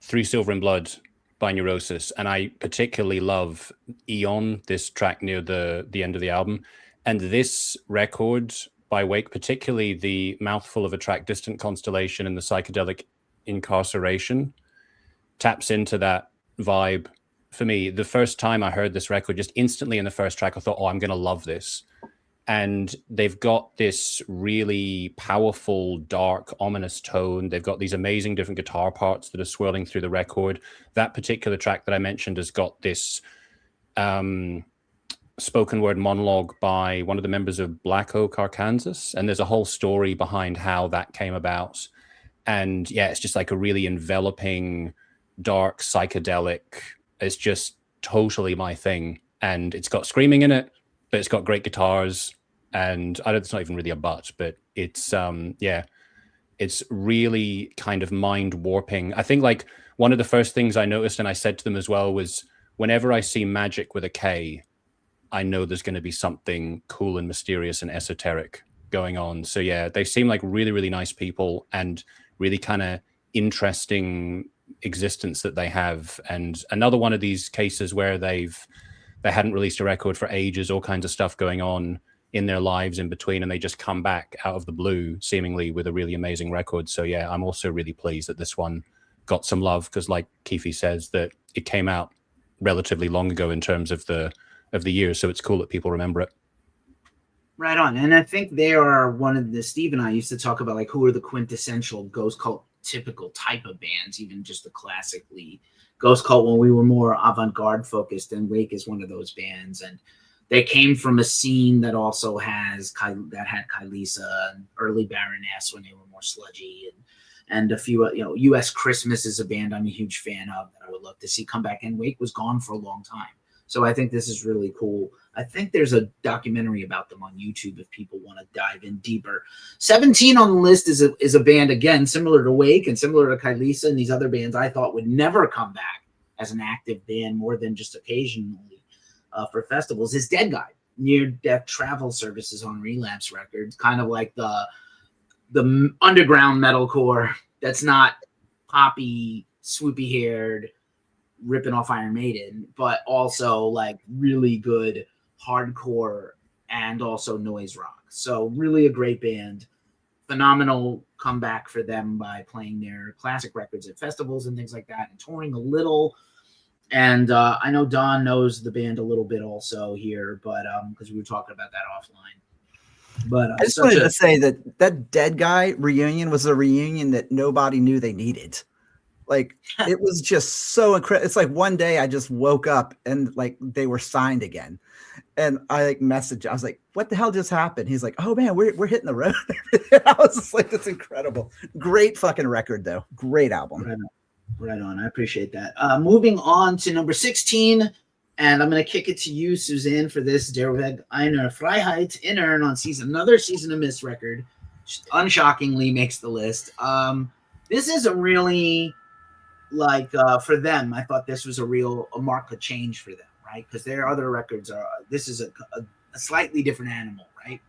Through Silver and Blood by Neurosis. And I particularly love Eon, this track near the end of the album. And this record by Wake, particularly the mouthful of a track, Distant Constellation, and the psychedelic Incarceration, taps into that vibe. For me, the first time I heard this record, just instantly in the first track, I thought, oh, I'm going to love this. And they've got this really powerful, dark, ominous tone. They've got these amazing different guitar parts that are swirling through the record. That particular track that I mentioned has got this spoken word monologue by one of the members of Black Oak, Arkansas. And there's a whole story behind how that came about. And yeah, it's just like a really enveloping, dark, psychedelic. It's just totally my thing. And it's got screaming in it, but it's got great guitars. And I don't, it's not even really a but it's, it's really kind of mind warping. I think like one of the first things I noticed, and I said to them as well, was whenever I see magic with a K, I know there's going to be something cool and mysterious and esoteric going on. So yeah, they seem like really, really nice people and really kind of interesting existence that they have. And another one of these cases where they hadn't released a record for ages, all kinds of stuff going on in their lives in between, and they just come back out of the blue seemingly with a really amazing record. So yeah, I'm also really pleased that this one got some love, because like Keefy says, that it came out relatively long ago in terms of the year, so it's cool that people remember it. Right on. And I think they are one of the, Steve and I used to talk about like who are the quintessential ghost cult typical type of bands, even just the classically ghost cult when we were more avant-garde focused, and Wake is one of those bands. And they came from a scene that also has that had Kylisa and early Baroness when they were more sludgy, and a few, US Christmas is a band I'm a huge fan of that I would love to see come back. And Wake was gone for a long time. So I think this is really cool. I think there's a documentary about them on YouTube if people want to dive in deeper. 17 on the list is a band, again, similar to Wake and similar to Kylisa and these other bands I thought would never come back as an active band more than just occasionally for festivals, is Dead Guy. Near-Death Travel Services on Relapse Records, kind of like the underground metalcore that's not poppy, swoopy-haired, ripping off Iron Maiden, but also like really good hardcore and also noise rock. So really a great band. Phenomenal comeback for them by playing their classic records at festivals and things like that, and touring a little. And I know Don knows the band a little bit also here, but because we were talking about that offline. But I just wanted to say that Dead Guy reunion was a reunion that nobody knew they needed. Like, it was just so incredible. It's like one day I just woke up and like they were signed again. And I like messaged, I was like, what the hell just happened? He's like, oh man, we're hitting the road. I was just like, that's incredible. Great fucking record though. Great album. Right on. I appreciate that. Moving on to number 16, and I'm going to kick it to you, Susanne, for this. Der Weg einer Freiheit Innern on another Season of Mist record. Unshockingly makes the list. This is a really, like, for them, I thought this was a mark of change for them, right? Because their other records this is a slightly different animal, right?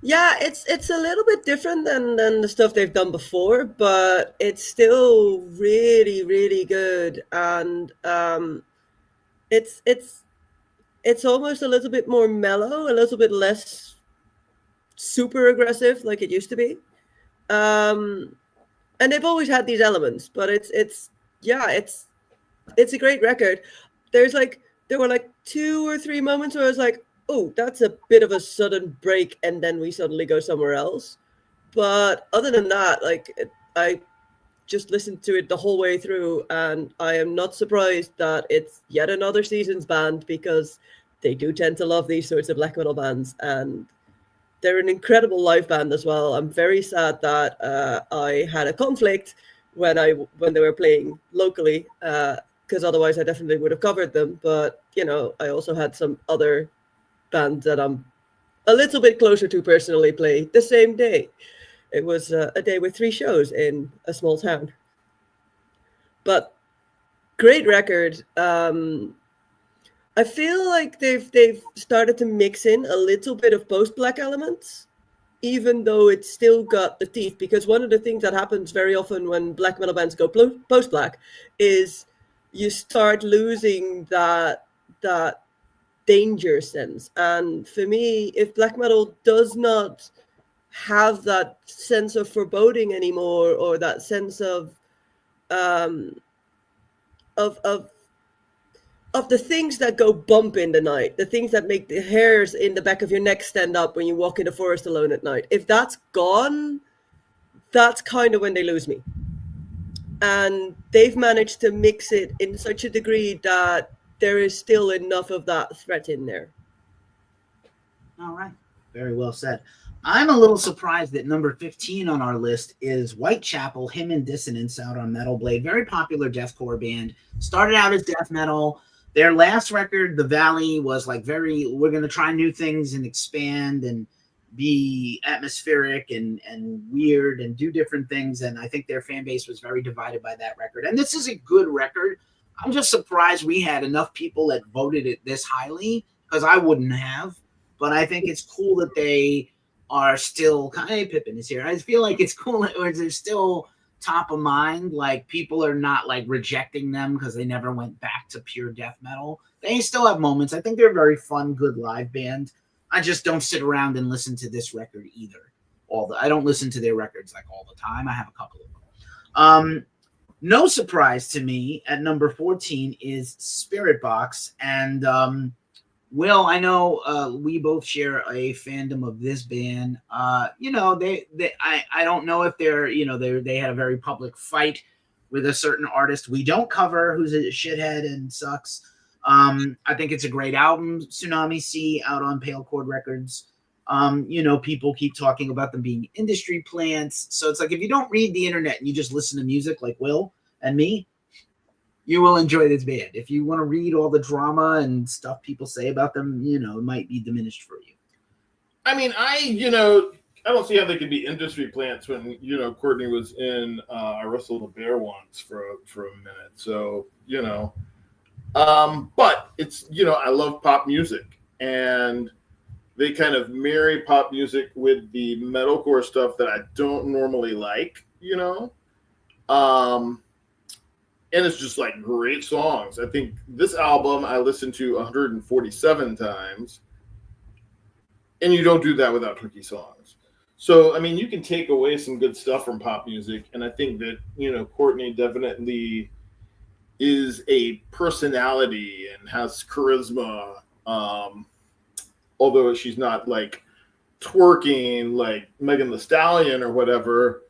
Yeah, it's a little bit different than the stuff they've done before, but it's still really, really good. And it's almost a little bit more mellow, a little bit less super aggressive like it used to be. And they've always had these elements, but it's a great record. There were like 2 or 3 moments where I was like, oh, that's a bit of a sudden break, and then we suddenly go somewhere else. But other than that, I just listened to it the whole way through, and I am not surprised that it's yet another Seasons band, because they do tend to love these sorts of black metal bands, and they're an incredible live band as well. I'm very sad that I had a conflict when they were playing locally, because otherwise I definitely would have covered them. But I also had some other bands that I'm a little bit closer to personally play the same day. It was a day with 3 shows in a small town. But great record. I feel like they've started to mix in a little bit of post-black elements, even though it's still got the teeth. Because one of the things that happens very often when black metal bands go post-black is you start losing that danger sense. And for me, if black metal does not have that sense of foreboding anymore, or that sense of the things that go bump in the night, the things that make the hairs in the back of your neck stand up when you walk in the forest alone at night, if that's gone, that's kind of when they lose me. And they've managed to mix it in such a degree that there is still enough of that threat in there. All right. Very well said. I'm a little surprised that number 15 on our list is Whitechapel, Hymn and Dissonance, out on Metal Blade. Very popular deathcore band. Started out as death metal. Their last record, The Valley, was like we're going to try new things and expand and be atmospheric and weird and do different things. And I think their fan base was very divided by that record. And this is a good record. I'm just surprised we had enough people that voted it this highly, because I wouldn't have. But I think it's cool that they are still hey, Pippin is here. I feel like it's cool that they're still top of mind. Like, people are not like rejecting them because they never went back to pure death metal. They still have moments. I think they're a very fun, good live band. I just don't sit around and listen to this record either. I don't listen to their records like all the time. I have a couple of them. No surprise to me at number 14 is Spirit Box. And Will, I know we both share a fandom of this band. You know, I don't know if they're, you know, they had a very public fight with a certain artist we don't cover who's a shithead and sucks. I think it's a great album, Tsunami Sea, out on Pale Chord Records. You know, people keep talking about them being industry plants. So it's like, if you don't read the internet and you just listen to music like Will and me, you will enjoy this band. If you want to read all the drama and stuff people say about them, you know, it might be diminished for you. I mean, I don't see how they could be industry plants when, you know, Courtney was in I Wrestled a Bear once for a minute. So, you know, but it's, you know, I love pop music, and they kind of marry pop music with the metalcore stuff that I don't normally like, you know. And it's just like great songs. I think this album I listened to 147 times, and you don't do that without tricky songs. So, I mean, you can take away some good stuff from pop music, and I think that, you know, Courtney definitely is a personality and has charisma, although she's not like twerking like Megan Thee Stallion or whatever.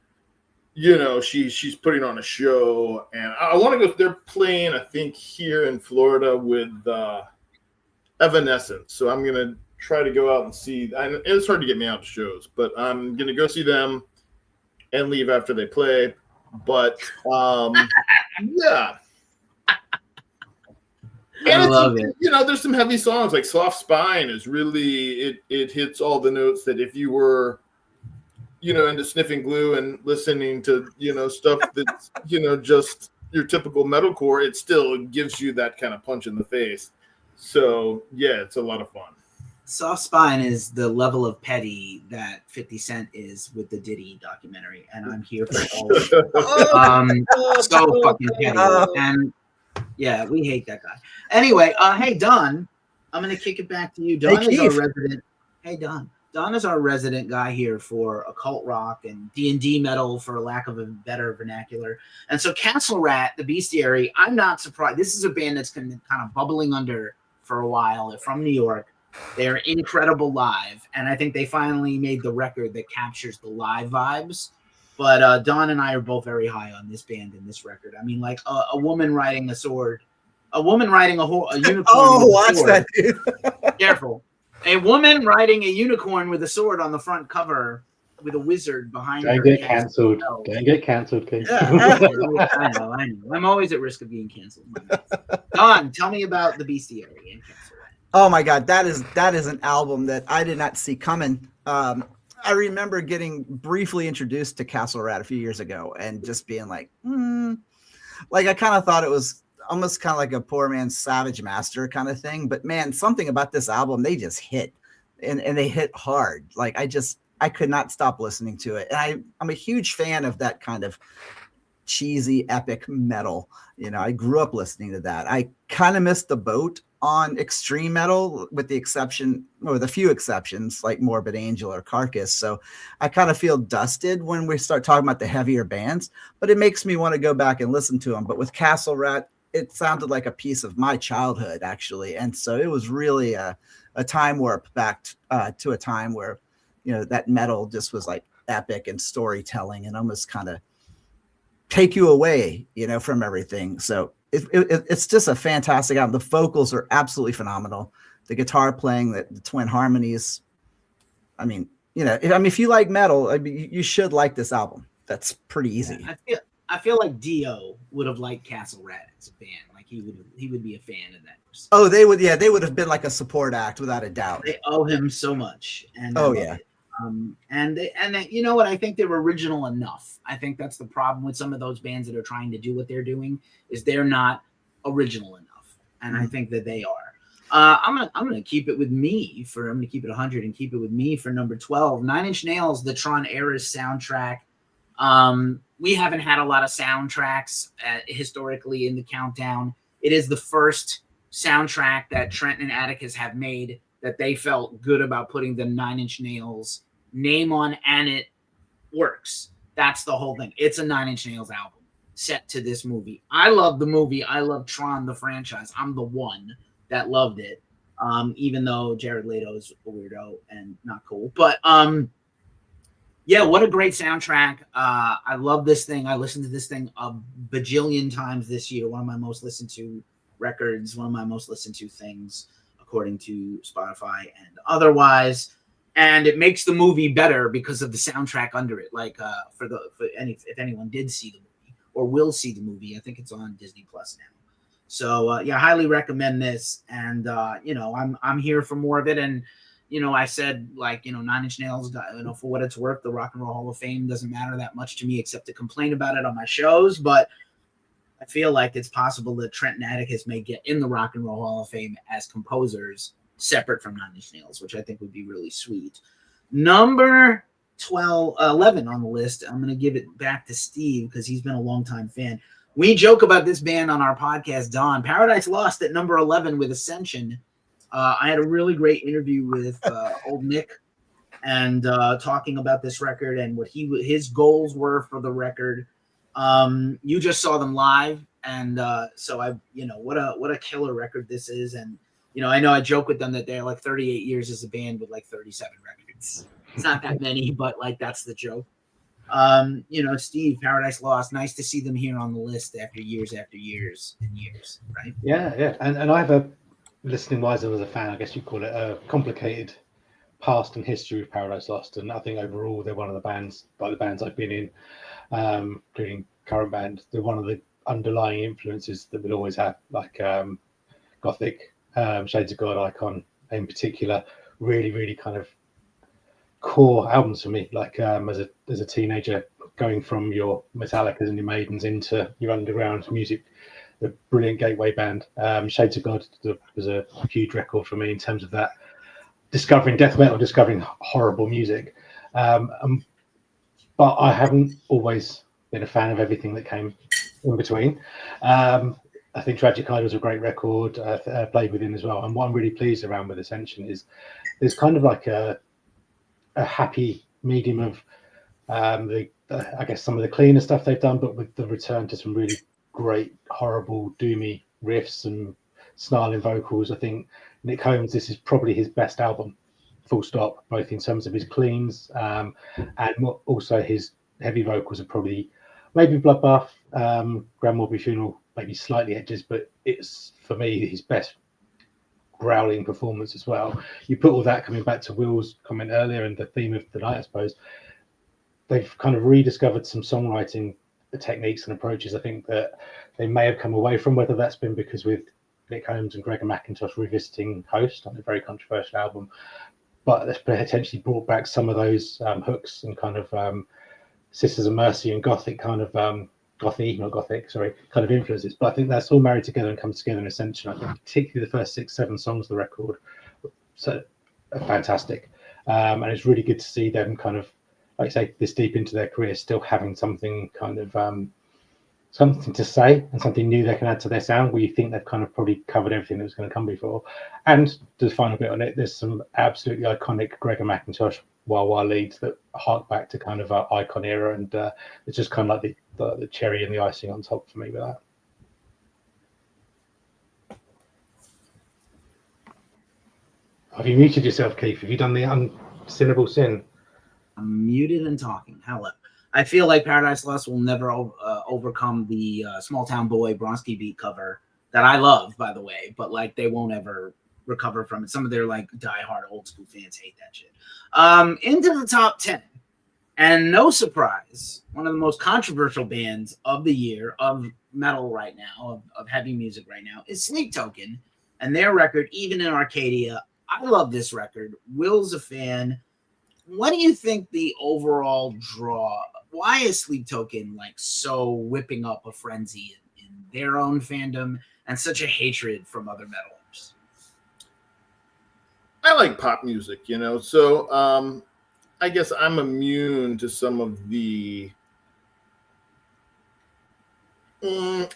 You know, she's putting on a show, and I want to go. They're playing, I think, here in Florida with Evanescence. So I'm gonna try to go out and see. And it's hard to get me out to shows, but I'm gonna go see them and leave after they play. But yeah, and I love it. You know, there's some heavy songs like "Soft Spine" is really it hits all the notes that if you were, you know, into sniffing glue and listening to, you know, stuff that's, you know, just your typical metalcore, it still gives you that kind of punch in the face. So, yeah, it's a lot of fun. Soft Spine is the level of petty that 50 Cent is with the Diddy documentary, and I'm here for all of it. So fucking petty. And yeah, we hate that guy. Anyway, hey, Don, I'm going to kick it back to you. Don is our resident. Hey, Don. Don is our resident guy here for occult rock and D&D metal, for lack of a better vernacular. And so Castle Rat, the Bestiary, I'm not surprised. This is a band that's been kind of bubbling under for a while. They're from New York. They're incredible live. And I think they finally made the record that captures the live vibes. But Don and I are both very high on this band and this record. I mean, like a woman riding a sword, a woman riding a unicorn. Oh, watch that, dude. Careful. A woman riding a unicorn with a sword on the front cover with a wizard behind her. Don't get cancelled. Don't get cancelled, Keith. Yeah. I know. I'm always at risk of being canceled. Don, tell me about the Bestiary and Castle Rat. Oh my God, that is an album that I did not see coming. I remember getting briefly introduced to Castle Rat a few years ago and just being like, like I kind of thought it was almost kind of like a poor man's Savage Master kind of thing. But man, something about this album, they just hit and they hit hard. Like I could not stop listening to it. And I'm a huge fan of that kind of cheesy epic metal. You know, I grew up listening to that. I kind of missed the boat on extreme metal with the exception, or with a few exceptions like Morbid Angel or Carcass. So I kind of feel dusted when we start talking about the heavier bands, but it makes me want to go back and listen to them. But with Castle Rat, it sounded like a piece of my childhood, actually. And so it was really a time warp back to a time where, you know, that metal just was like epic and storytelling and almost kind of take you away, you know, from everything. So it's just a fantastic album. The vocals are absolutely phenomenal. The guitar playing, the twin harmonies. I mean, you know, if you like metal, I mean, you should like this album. That's pretty easy. Yeah, I feel like Dio would have liked Castle Rat as a band. Like he would be a fan of that. Oh, they would have been like a support act without a doubt. They owe him so much. And and you know what? I think they're original enough. I think that's the problem with some of those bands that are trying to do what they're doing, is they're not original enough. And I think that they are. I'm gonna keep it with me I'm gonna keep it 100 and keep it with me for number 12. 9 Inch Nails, the Tron Eras soundtrack. We haven't had a lot of soundtracks historically in the countdown. It is the first soundtrack that Trent and Atticus have made that they felt good about putting the 9 Inch Nails name on, and it works. That's the whole thing. It's a 9 Inch Nails album set to this movie. I love the movie. I love Tron, the franchise. I'm the one that loved it. even though Jared Leto is a weirdo and not cool. But yeah, what a great soundtrack. I love this thing. I listened to this thing a bajillion times this year. One of my most listened to records, one of my most listened to things, according to Spotify and otherwise. And it makes the movie better because of the soundtrack under it. Like if anyone did see the movie or will see the movie, I think it's on Disney Plus now. So yeah, highly recommend this. And I'm here for more of it. And I said, like, 9 Inch Nails, for what it's worth, the Rock and Roll Hall of Fame doesn't matter that much to me except to complain about it on my shows. But I feel like it's possible that Trent and Atticus may get in the Rock and Roll Hall of Fame as composers separate from 9 Inch Nails, which I think would be really sweet. Number 11 on the list, I'm going to give it back to Steve because he's been a longtime fan. We joke about this band on our podcast, Dawn. Paradise Lost at number 11 with Ascension. I had a really great interview with old Nick and talking about this record and what his goals were for the record. You just saw them live, and so what a killer record this is. And I know I joke with them that they're like 38 years as a band with like 37 records. It's not that many, but like that's the joke. Steve, Paradise Lost, nice to see them here on the list after years and years, right? Yeah. And I have a, listening wise, as a fan, I guess you'd call it a complicated past and history of Paradise Lost. And I think overall they're one of the bands, like the bands I've been in, including current band, they're one of the underlying influences that we'll always have, like Gothic, Shades of God, Icon in particular, really, really kind of core albums for me. Like as a teenager, going from your Metallicas and your Maidens into your underground music, the brilliant gateway band. Shades of God was a huge record for me in terms of that, discovering death metal, discovering horrible music. But I haven't always been a fan of everything that came in between. I think Tragic Eye was a great record, Played Within as well. And what I'm really pleased around with Ascension is there's kind of like a happy medium of I guess some of the cleaner stuff they've done, but with the return to some really great, horrible, doomy riffs and snarling vocals. I think Nick Holmes, this is probably his best album, full stop, both in terms of his cleans and also his heavy vocals are probably maybe Bloodbath, Grand Morby Funeral, maybe slightly edges, but it's for me his best growling performance as well. You put all that, coming back to Will's comment earlier and the theme of the night, I suppose, they've kind of rediscovered some songwriting techniques and approaches I think that they may have come away from, whether that's been because with Nick Holmes and Gregor McIntosh revisiting Host on a very controversial album, but that's potentially brought back some of those hooks and kind of Sisters of Mercy and Gothic kind of kind of influences. But I think that's all married together and comes together in Ascension. I think particularly the first 6-7 songs of the record so fantastic, and it's really good to see them kind of, like I say, this deep into their career, still having something kind of something to say and something new they can add to their sound, where you think they've kind of probably covered everything that was going to come before. And the final bit on it, there's some absolutely iconic Gregor McIntosh Wah Wah leads that hark back to kind of Icon era, and it's just kind of like the cherry and the icing on top for me with that. Have you muted yourself, Keith? Have you done the unsinnable sin? I'm muted and talking. Hello. I feel like Paradise Lost will never overcome the Small Town Boy Bronski Beat cover that I love, by the way, but like they won't ever recover from it. Some of their like diehard old school fans hate that shit. Into the top 10, and no surprise, one of the most controversial bands of the year of metal right now, of heavy music right now, is Sleep Token and their record Even in Arcadia. I love this record. Will's a fan. What do you think the overall draw? Why is Sleep Token like so whipping up a frenzy in their own fandom and such a hatred from other metalers? I like pop music, so I guess I'm immune to some of the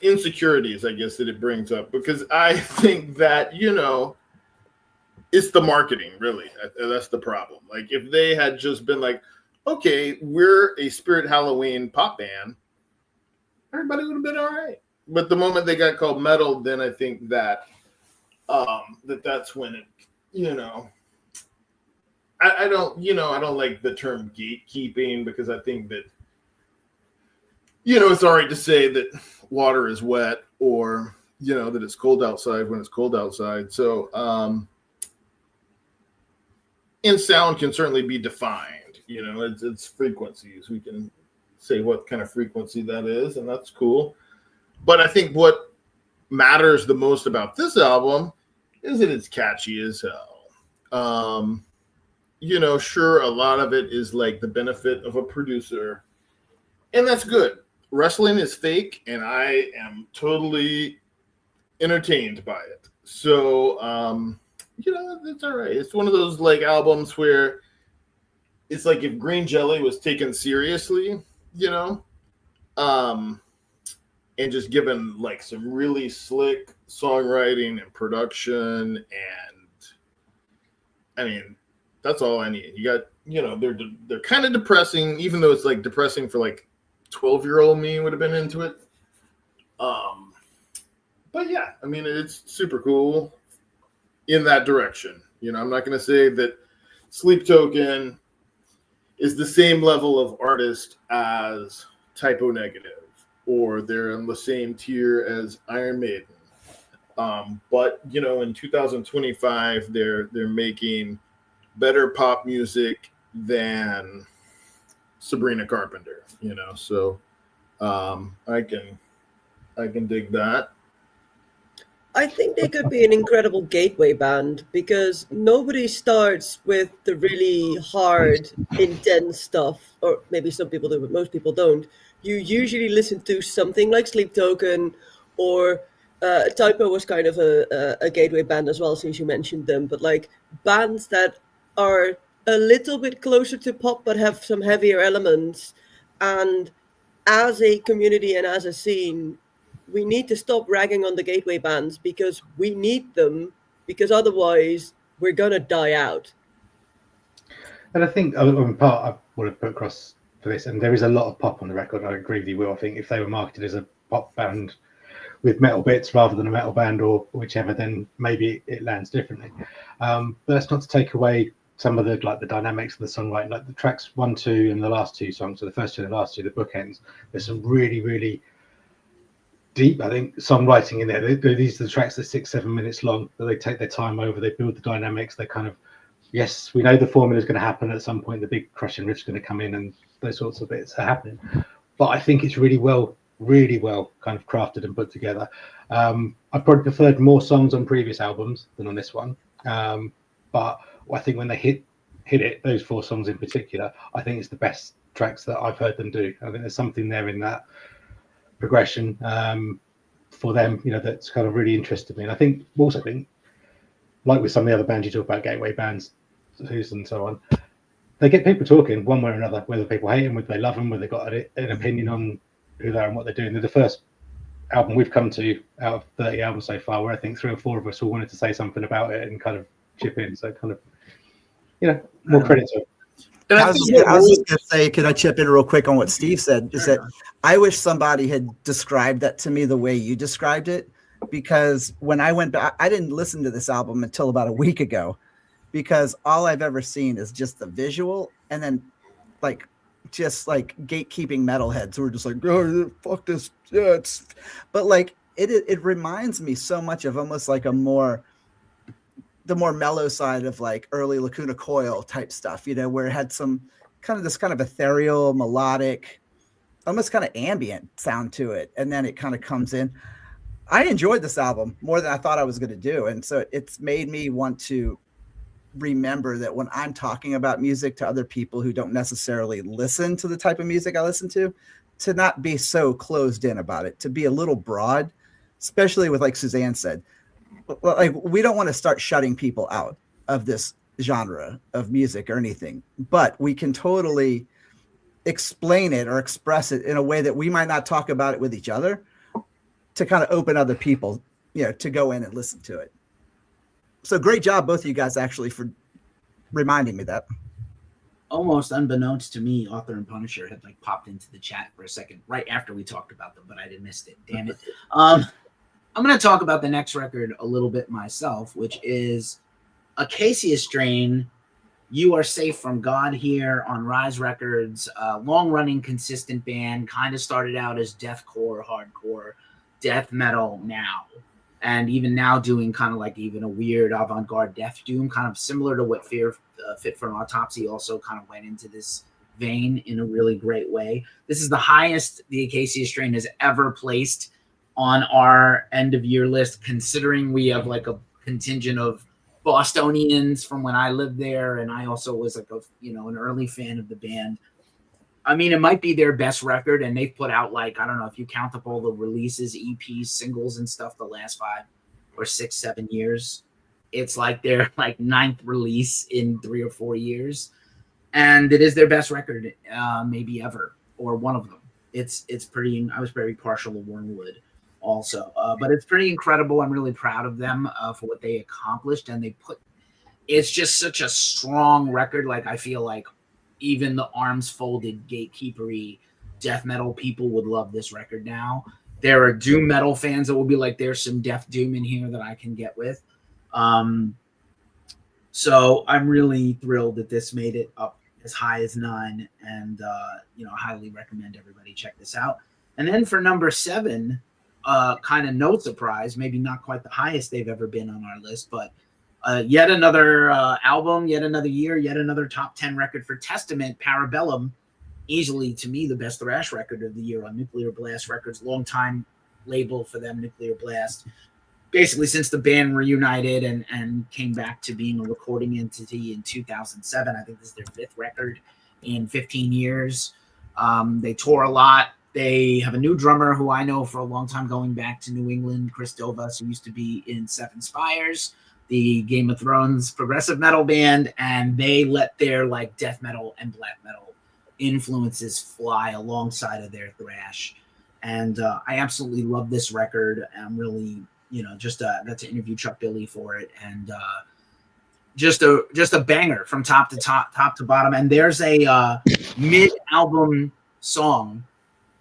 insecurities, I guess, that it brings up, because I think that, it's the marketing, really. That's the problem. Like, if they had just been like, okay, we're a Spirit Halloween pop band, everybody would have been all right. But the moment they got called metal, then I think that that's when it you know, I don't, you know, I don't like the term gatekeeping, because I think that, you know, it's all right to say that water is wet, or, you know, that it's cold outside when it's cold outside. So, and sound can certainly be defined, you know, it's frequencies. We can say what kind of frequency that is, and that's cool. But I think what matters the most about this album is that it's catchy as hell. You know, sure, a lot of it is like the benefit of a producer, and that's good. Wrestling is fake, and I am totally entertained by it. So, you know, it's all right. It's one of those like albums where it's like if Green Jelly was taken seriously, you know, and just given like some really slick songwriting and production, and I mean, that's all I need. You got, you know, they're kind of depressing, even though it's like depressing for like 12-year-old me would have been into it. But yeah, I mean, it's super cool in that direction. You know, I'm not going to say that Sleep Token is the same level of artist as Typo Negative, or they're in the same tier as Iron Maiden. But, you know, in 2025, they're making better pop music than Sabrina Carpenter, you know, so I can dig that. I think they could be an incredible gateway band, because nobody starts with the really hard, intense stuff, or maybe some people do, but most people don't. You usually listen to something like Sleep Token, or Typo was kind of a gateway band as well, since you mentioned them, but like bands that are a little bit closer to pop but have some heavier elements. And as a community and as a scene, we need to stop ragging on the gateway bands, because we need them, because otherwise we're gonna die out. And I think part I want to put across for this, and there is a lot of pop on the record. I agree with you, Will. I think if they were marketed as a pop band with metal bits rather than a metal band or whichever, then maybe it lands differently. But that's not to take away some of the dynamics of the songwriting, like the tracks 1, 2, and the last two songs, so the first two and the last two, the bookends. There's some really, really deep, I think, songwriting in there. These are the tracks that are 6-7 minutes long, but they take their time over, they build the dynamics, they kind of, yes, we know the formula is going to happen at some point, the big crushing riff's going to come in, and those sorts of bits are happening. But I think it's really well kind of crafted and put together. I probably preferred more songs on previous albums than on this one, but I think when they hit it, those 4 songs in particular, I think it's the best tracks that I've heard them do. I think there's something there in that progression for them, you know, that's kind of really interested me. And I also think, like with some of the other bands you talk about, gateway bands, who's and so on, they get people talking one way or another, whether people hate them, whether they love them, whether they've got an opinion on who they are and what they're doing. They're the first album we've come to out of 30 albums so far where I think 3 or 4 of us all wanted to say something about it and kind of chip in. So kind of, you know, more credit to it. I was just going to say, could I chip in real quick on what Steve said? Is that I wish somebody had described that to me the way you described it, because when I went back, I didn't listen to this album until about a week ago, because all I've ever seen is just the visual, and then like just like gatekeeping metalheads who are just like, oh, fuck this. Yeah, but like it reminds me so much of almost like the more mellow side of like early Lacuna Coil type stuff, you know, where it had some kind of ethereal, melodic, almost kind of ambient sound to it. And then it kind of comes in. I enjoyed this album more than I thought I was going to do. And so it's made me want to remember that when I'm talking about music to other people who don't necessarily listen to the type of music I listen to not be so closed in about it, to be a little broad, especially with, like Susanne said, like we don't want to start shutting people out of this genre of music or anything, but we can totally explain it or express it in a way that we might not talk about it with each other, to kind of open other people, you know, to go in and listen to it. So great job, both of you guys, actually, for reminding me that. Almost unbeknownst to me, Author and Punisher had like popped into the chat for a second right after we talked about them, but I didn't miss it. Damn it. I'm going to talk about the next record a little bit myself, which is Acacia Strain, You Are Safe from God Here on Rise Records, long-running, consistent band, kind of started out as deathcore, hardcore, death metal now. And even now doing kind of like even a weird avant-garde death doom, kind of similar to what Fit for an Autopsy also kind of went into this vein in a really great way. This is the highest the Acacia Strain has ever placed on our end-of-year list, considering we have like a contingent of Bostonians from when I lived there, and I also was like an early fan of the band. I mean, it might be their best record, and they've put out like, I don't know if you count up all the releases, EPs, singles, and stuff the last 5 or 6, 7 years. It's like their like 9th release in 3 or 4 years, and it is their best record, maybe ever, or one of them. It's pretty. I was very partial to Wormwood also, but it's pretty incredible. I'm really proud of them for what they accomplished, and it's just such a strong record. Like I feel like even the arms folded, gatekeepery death metal people would love this record now. There are doom metal fans that will be like, there's some death doom in here that I can get with. So I'm really thrilled that this made it up as high as 9, and highly recommend everybody check this out. And then for number 7, kind of no surprise, maybe not quite the highest they've ever been on our list, but yet another album, yet another year, yet another top 10 record for Testament, Parabellum, easily to me the best thrash record of the year on Nuclear Blast Records, longtime label for them, Nuclear Blast. Basically since the band reunited and came back to being a recording entity in 2007. I think this is their 5th record in 15 years. They tour a lot. They have a new drummer who I know for a long time, going back to New England, Chris Dovas, who used to be in Seven Spires, the Game of Thrones progressive metal band, and they let their like death metal and black metal influences fly alongside of their thrash. And I absolutely love this record. I'm really, got to interview Chuck Billy for it, and just a banger from top to bottom. And there's a mid-album song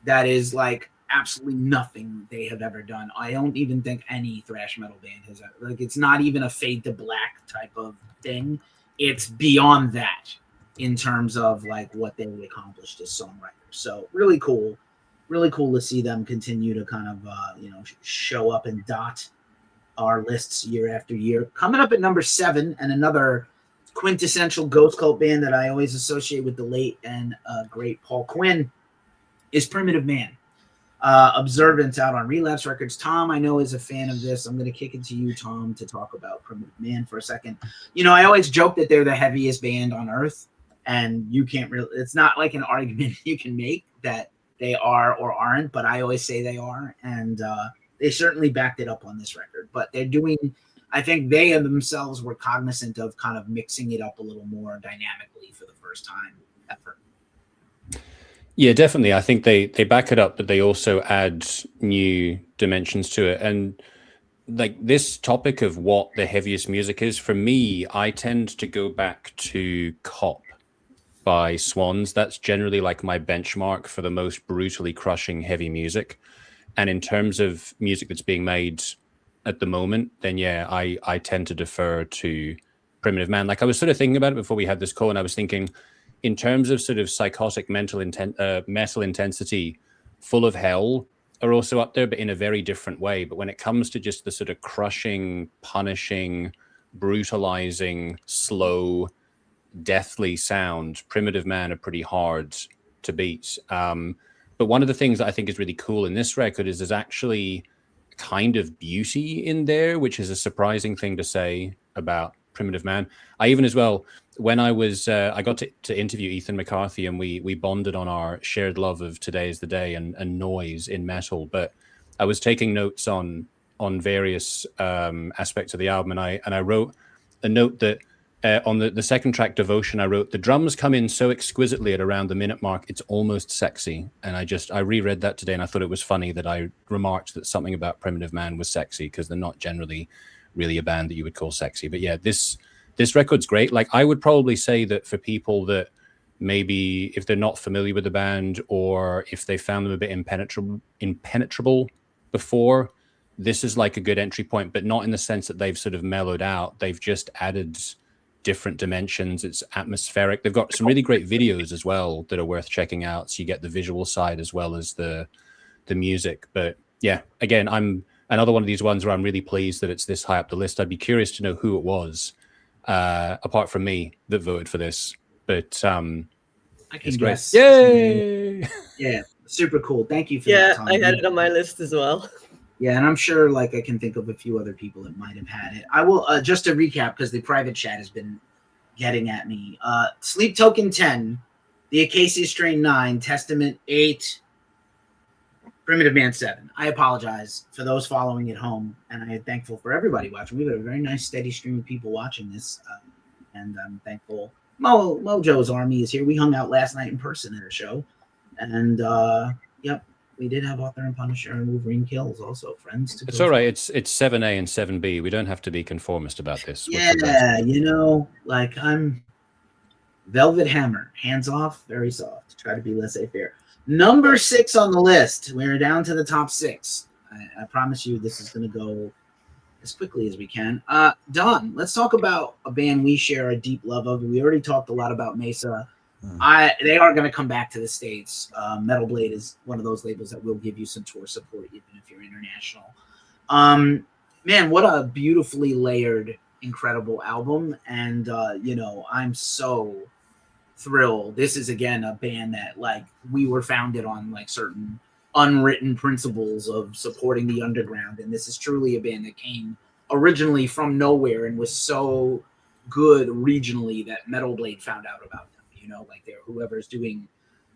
that is like absolutely nothing they have ever done. I don't even think any thrash metal band has ever, like, it's not even a fade to black type of thing. It's beyond that in terms of like what they accomplished as songwriters. So really cool to see them continue to kind of show up and dot our lists year after year. Coming up at number 7, and another quintessential ghost cult band that I always associate with the late and great Paul Quinn, is Primitive Man. Observance out on Relapse Records. Tom, I know, is a fan of this. I'm going to kick it to you, Tom, to talk about Primitive Man for a second. I always joke that they're the heaviest band on earth, and you can't really, it's not like an argument you can make that they are or aren't, but I always say they are, and they certainly backed it up on this record. But they're doing, I think they themselves were cognizant of kind of mixing it up a little more dynamically for the first time ever. Yeah, definitely. I think they back it up, but they also add new dimensions to it. And like this topic of what the heaviest music is, for me, I tend to go back to Cop by Swans. That's generally like my benchmark for the most brutally crushing heavy music. And in terms of music that's being made at the moment, then yeah, I tend to defer to Primitive Man. Like I was sort of thinking about it before we had this call, and I was thinking, in terms of sort of psychotic metal intensity, Full of Hell are also up there, but in a very different way. But when it comes to just the sort of crushing, punishing, brutalizing, slow, deathly sound, Primitive Man are pretty hard to beat. But one of the things that I think is really cool in this record is there's actually kind of beauty in there, which is a surprising thing to say about Primitive Man. I even as well, when I was, I got to interview Ethan McCarthy, and we bonded on our shared love of Today Is the Day and noise in metal. But I was taking notes on various aspects of the album, and I wrote a note that on the second track, Devotion, I wrote, the drums come in so exquisitely at around the minute mark, it's almost sexy. And I reread that today, and I thought it was funny that I remarked that something about Primitive Man was sexy, because they're not generally really a band that you would call sexy. But yeah, this record's great. Like I would probably say that for people that maybe if they're not familiar with the band, or if they found them a bit impenetrable before, this is like a good entry point, but not in the sense that they've sort of mellowed out. They've just added different dimensions. It's atmospheric. They've got some really great videos as well that are worth checking out. So you get the visual side as well as the music. But yeah, again, I'm another one of these ones where I'm really pleased that it's this high up the list. I'd be curious to know who it was, apart from me, that voted for this. But I can it's guess. great. Yay! Yeah, super cool. Thank you for that, Yeah, Tom. I had it on my list as well. Yeah, and I'm sure like I can think of a few other people that might have had it. I will just to recap because the private chat has been getting at me. Sleep Token 10, The Acacia Strain 9, Testament 8, Primitive Man 7. I apologize for those following at home, and I am thankful for everybody watching. We've got a very nice steady stream of people watching this, and I'm thankful. Mojo's Army is here. We hung out last night in person at a show, and yep. We did have Author and Punisher and Wolverine Kills also, friends. It's all right. It's 7A and 7B. We don't have to be conformist about this. Yeah, you know, like I'm Velvet Hammer, hands off, very soft. Try to be laissez-faire. Number 6 on the list. We're down to the top 6. I promise you this is going to go as quickly as we can. Don, let's talk about a band we share a deep love of. We already talked a lot about Mesa. They are going to come back to the States. Metal Blade is one of those labels that will give you some tour support, even if you're international. Man, what a beautifully layered, incredible album. And, you know, I'm so thrilled. This is, again, a band that, like, we were founded on, like, certain unwritten principles of supporting the underground. And this is truly a band that came originally from nowhere and was so good regionally that Metal Blade found out about them. You know, like whoever's doing,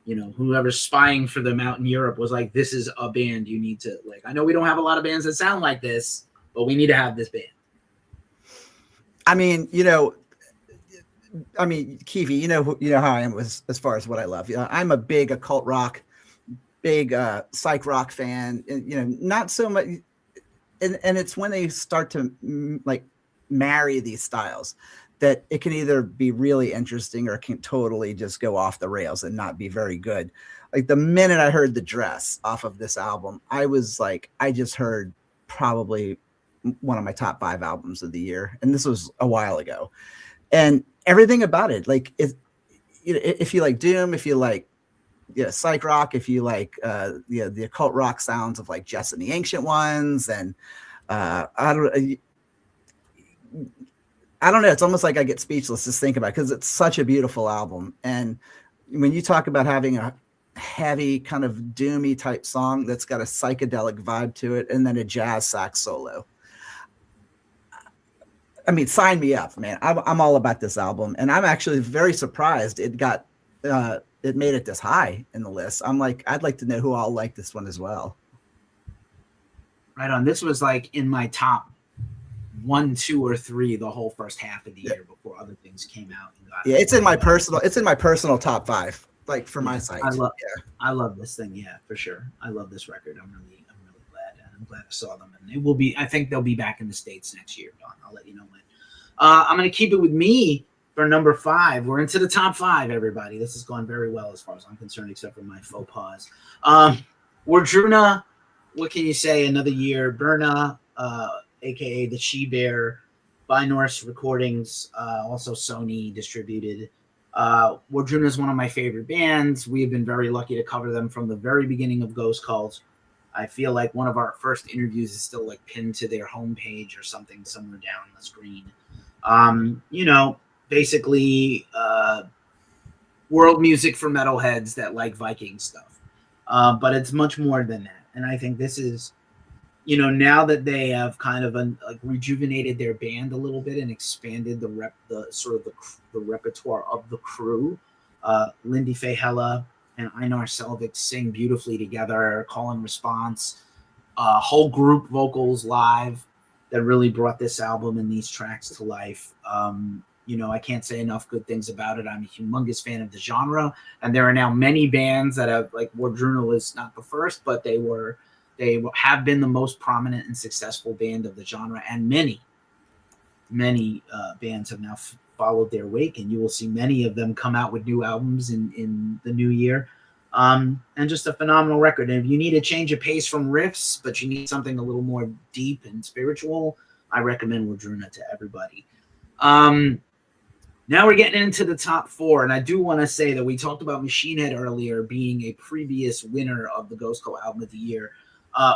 you know, whoever's spying for them out in Europe was like, this is a band you need to like. I know we don't have a lot of bands that sound like this, but we need to have this band. I mean, Keefy, you know how I am as far as what I love. You know, I'm a big occult rock, big psych rock fan, and you know, not so much. And it's when they start to like marry these styles that it can either be really interesting or can totally just go off the rails and not be very good. Like the minute I heard The Dress off of this album, I was like, I just heard probably one of my top 5 albums of the year. And this was a while ago. And everything about it, like if you like Doom, if you like psych rock, if you like the occult rock sounds of like Jess and the Ancient Ones, and I don't know. It's almost like I get speechless just thinking about it because it's such a beautiful album. And when you talk about having a heavy kind of doomy type song that's got a psychedelic vibe to it and then a jazz sax solo, I mean, sign me up, man. I'm all about this album. And I'm actually very surprised it got it made it this high in the list. I'm like, I'd like to know who all like this one as well. Right on. This was like in my top 1, 2, or 3 the whole first half of the year before other things came out. Yeah, it's in my personal top 5, like for my site. I love this thing. Yeah, for sure. I love this record. I'm really glad. And I'm glad I saw them. And it will be. I think they'll be back in the States next year, Don. I'll let you know when. I'm going to keep it with me for number 5. We're into the top 5, everybody. This has gone very well as far as I'm concerned, except for my faux pas. Wardruna, what can you say? Another year. Berna, aka the She Bear, by Norse Recordings, also Sony distributed. Wardruna is one of my favorite bands. We have been very lucky to cover them from the very beginning of Ghost Cult. I feel like one of our first interviews is still like pinned to their homepage or something somewhere down the screen. You know, basically world music for metalheads that like Viking stuff. But it's much more than that. And I think this is, you know, now that they have kind of like rejuvenated their band a little bit and expanded the repertoire of the crew, Lindy Fahella and Einar Selvik sing beautifully together, call and response, whole group vocals live that really brought this album and these tracks to life. You know, I can't say enough good things about it. I'm a humongous fan of the genre, and there are now many bands that have, like Wardruna was not the first, but they have been the most prominent and successful band of the genre, and many bands have now followed their wake, and you will see many of them come out with new albums in the new year. And just a phenomenal record. And if you need a change of pace from riffs, but you need something a little more deep and spiritual, I recommend Wardruna to everybody. Now we're getting into the top 4, and I do want to say that we talked about Machine Head earlier being a previous winner of the Ghost Cult Album of the Year.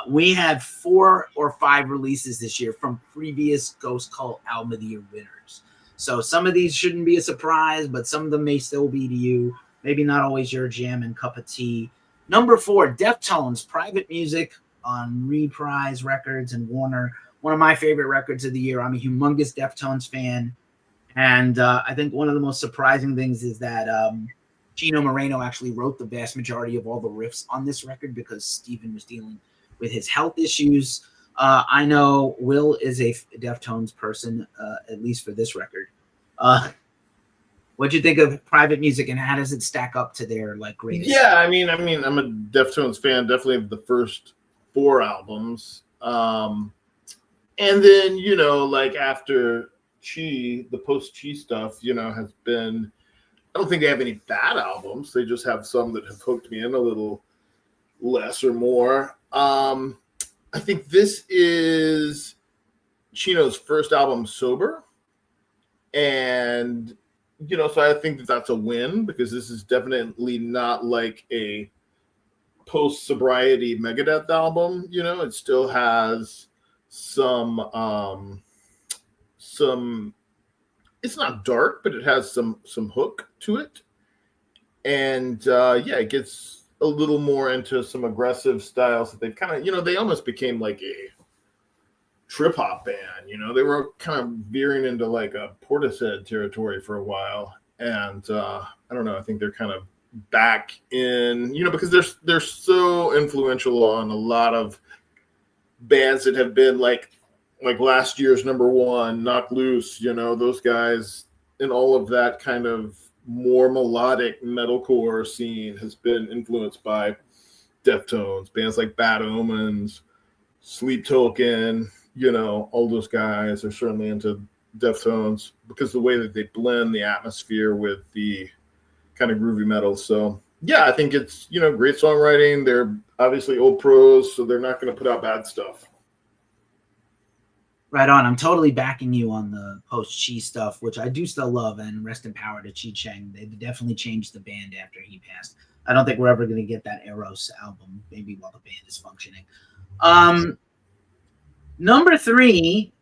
We had 4 or 5 releases this year from previous Ghost Cult Album of the Year winners. So some of these shouldn't be a surprise, but some of them may still be to you. Maybe not always your jam and cup of tea. Number 4, Deftones, Private Music on Reprise Records and Warner. One of my favorite records of the year. I'm a humongous Deftones fan. And I think one of the most surprising things is that Gino Moreno actually wrote the vast majority of all the riffs on this record because Steven was dealing with his health issues. I know Will is a Deftones person, at least for this record. What'd you think of Private Music, and how does it stack up to their greatest? Yeah, I mean, I'm a Deftones fan, definitely of the first 4 albums. And then, after Chi, the post-Chi stuff, has been, I don't think they have any bad albums. They just have some that have hooked me in a little less or more. I think this is Chino's first album sober. And, so I think that's a win because this is definitely not like a post-sobriety Megadeth album. It still has some it's not dark, but it has some hook to it. And it gets a little more into some aggressive styles that they've kind of, they almost became like a trip hop band. They were kind of veering into like a Portishead territory for a while. And I don't know, I think they're kind of back in, because they're so influential on a lot of bands that have been like last year's number 1, Knock Loose, those guys, and all of that kind of more melodic metalcore scene has been influenced by Deftones. Bands like Bad Omens, Sleep Token, all those guys are certainly into Deftones because the way that they blend the atmosphere with the kind of groovy metal. So yeah, I think it's, great songwriting. They're obviously old pros, so they're not going to put out bad stuff. Right on. I'm totally backing you on the post-Chi stuff, which I do still love, and rest in power to Chi Cheng. They definitely changed the band after he passed. I don't think we're ever going to get that Eros album, maybe while the band is functioning. Number 3,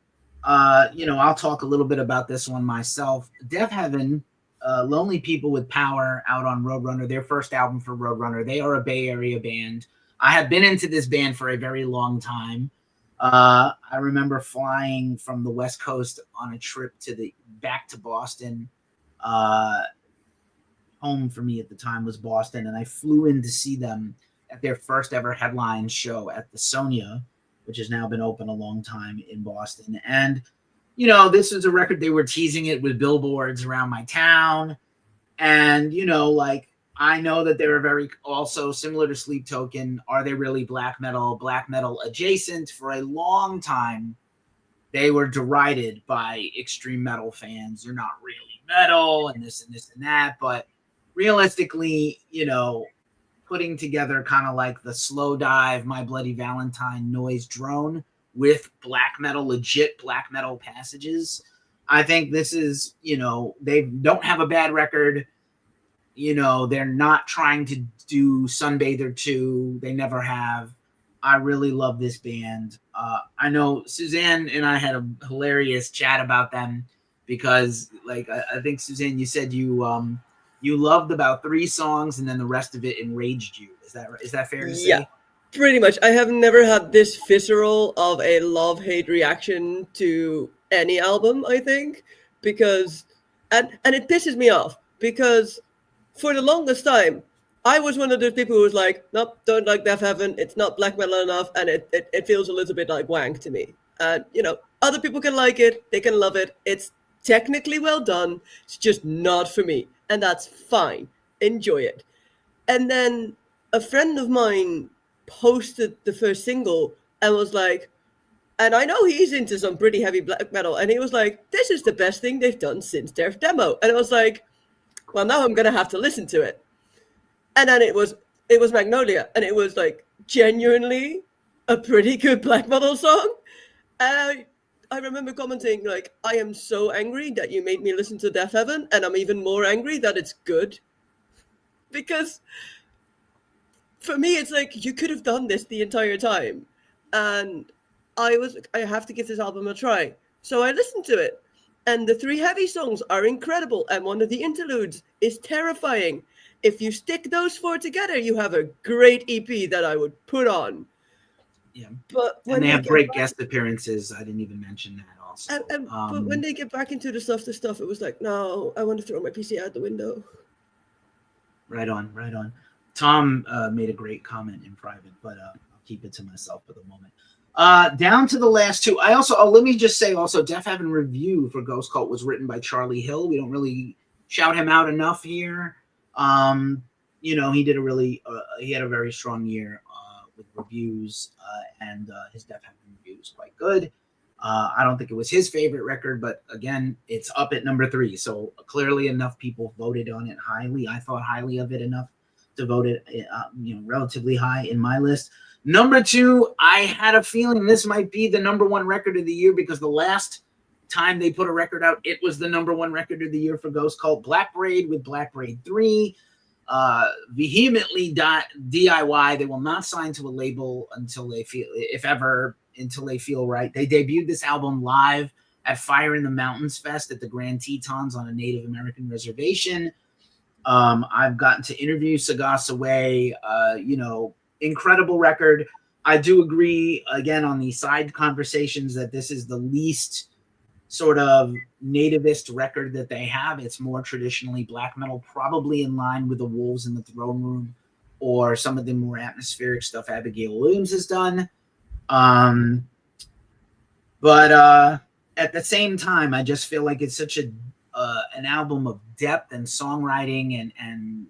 I'll talk a little bit about this one myself. Death Heaven, Lonely People with Power, out on Roadrunner, their first album for Roadrunner. They are a Bay Area band. I have been into this band for a very long time. I remember flying from the West Coast on a trip back to Boston. Home for me at the time was Boston, and I flew in to see them at their first ever headline show at the Sonia, which has now been open a long time in Boston. And, this is a record, they were teasing it with billboards around my town. And, I know that they were very also similar to Sleep Token. Are they really black metal adjacent? For a long time, they were derided by extreme metal fans. You're not really metal and this and this and that. But realistically, putting together kind of like the Slow Dive, My Bloody Valentine, Noise Drone with black metal, legit black metal passages. I think this is, they don't have a bad record. They're not trying to do Sunbather 2. They never have. I really love this band. I know Suzanne and I had a hilarious chat about them because, I think, Suzanne, you said you loved about 3 songs and then the rest of it enraged you. Is that fair to say? Yeah, pretty much. I have never had this visceral of a love-hate reaction to any album, I think, because, and it pisses me off because for the longest time, I was one of those people who was like, nope, don't like Death Heaven. It's not black metal enough, and it feels a little bit like wank to me. And, other people can like it. They can love it. It's technically well done. It's just not for me, and that's fine. Enjoy it. And then a friend of mine posted the first single and was like, and I know he's into some pretty heavy black metal, and he was like, this is the best thing they've done since their demo. And it was like, well, now I'm going to have to listen to it. And then it was it was Magnolia, and it was like genuinely a pretty good black metal song. And I remember commenting like, I am so angry that you made me listen to Death Heaven, and I'm even more angry that it's good. Because for me, it's like, you could have done this the entire time. And I have to give this album a try. So I listened to it. And the 3 heavy songs are incredible. And one of the interludes is terrifying. If you stick those 4 together, you have a great EP that I would put on. Yeah. But when And they have great guest appearances. I didn't even mention that also. But when they get back into the softer stuff, it was like, no, I want to throw my PC out the window. Right on. Tom made a great comment in private, but I'll keep it to myself for the moment. Down to the last 2. I also, let me just say also, Death Heaven Review for Ghost Cult was written by Charlie Hill. We don't really shout him out enough here. He did he had a very strong year with reviews, and his Death Heaven Review was quite good. I don't think it was his favorite record, but again, it's up at number 3. So clearly enough people voted on it highly. I thought highly of it enough to vote it, relatively high in my list. Number 2, I had a feeling this might be the number 1 record of the year because the last time they put a record out, it was the number 1 record of the year for Ghost Cult. Black Braid with Black Braid 3. Vehemently DIY. They will not sign to a label until they feel, until they feel right. They debuted this album live at Fire in the Mountains Fest at the Grand Tetons on a Native American reservation. I've gotten to interview Sagasa Way, incredible record. I do agree, again, on the side conversations that this is the least sort of nativist record that they have. It's more traditionally black metal, probably in line with the Wolves in the Throne Room or some of the more atmospheric stuff Abigail Williams has done. But at the same time, I just feel like it's such an album of depth and songwriting and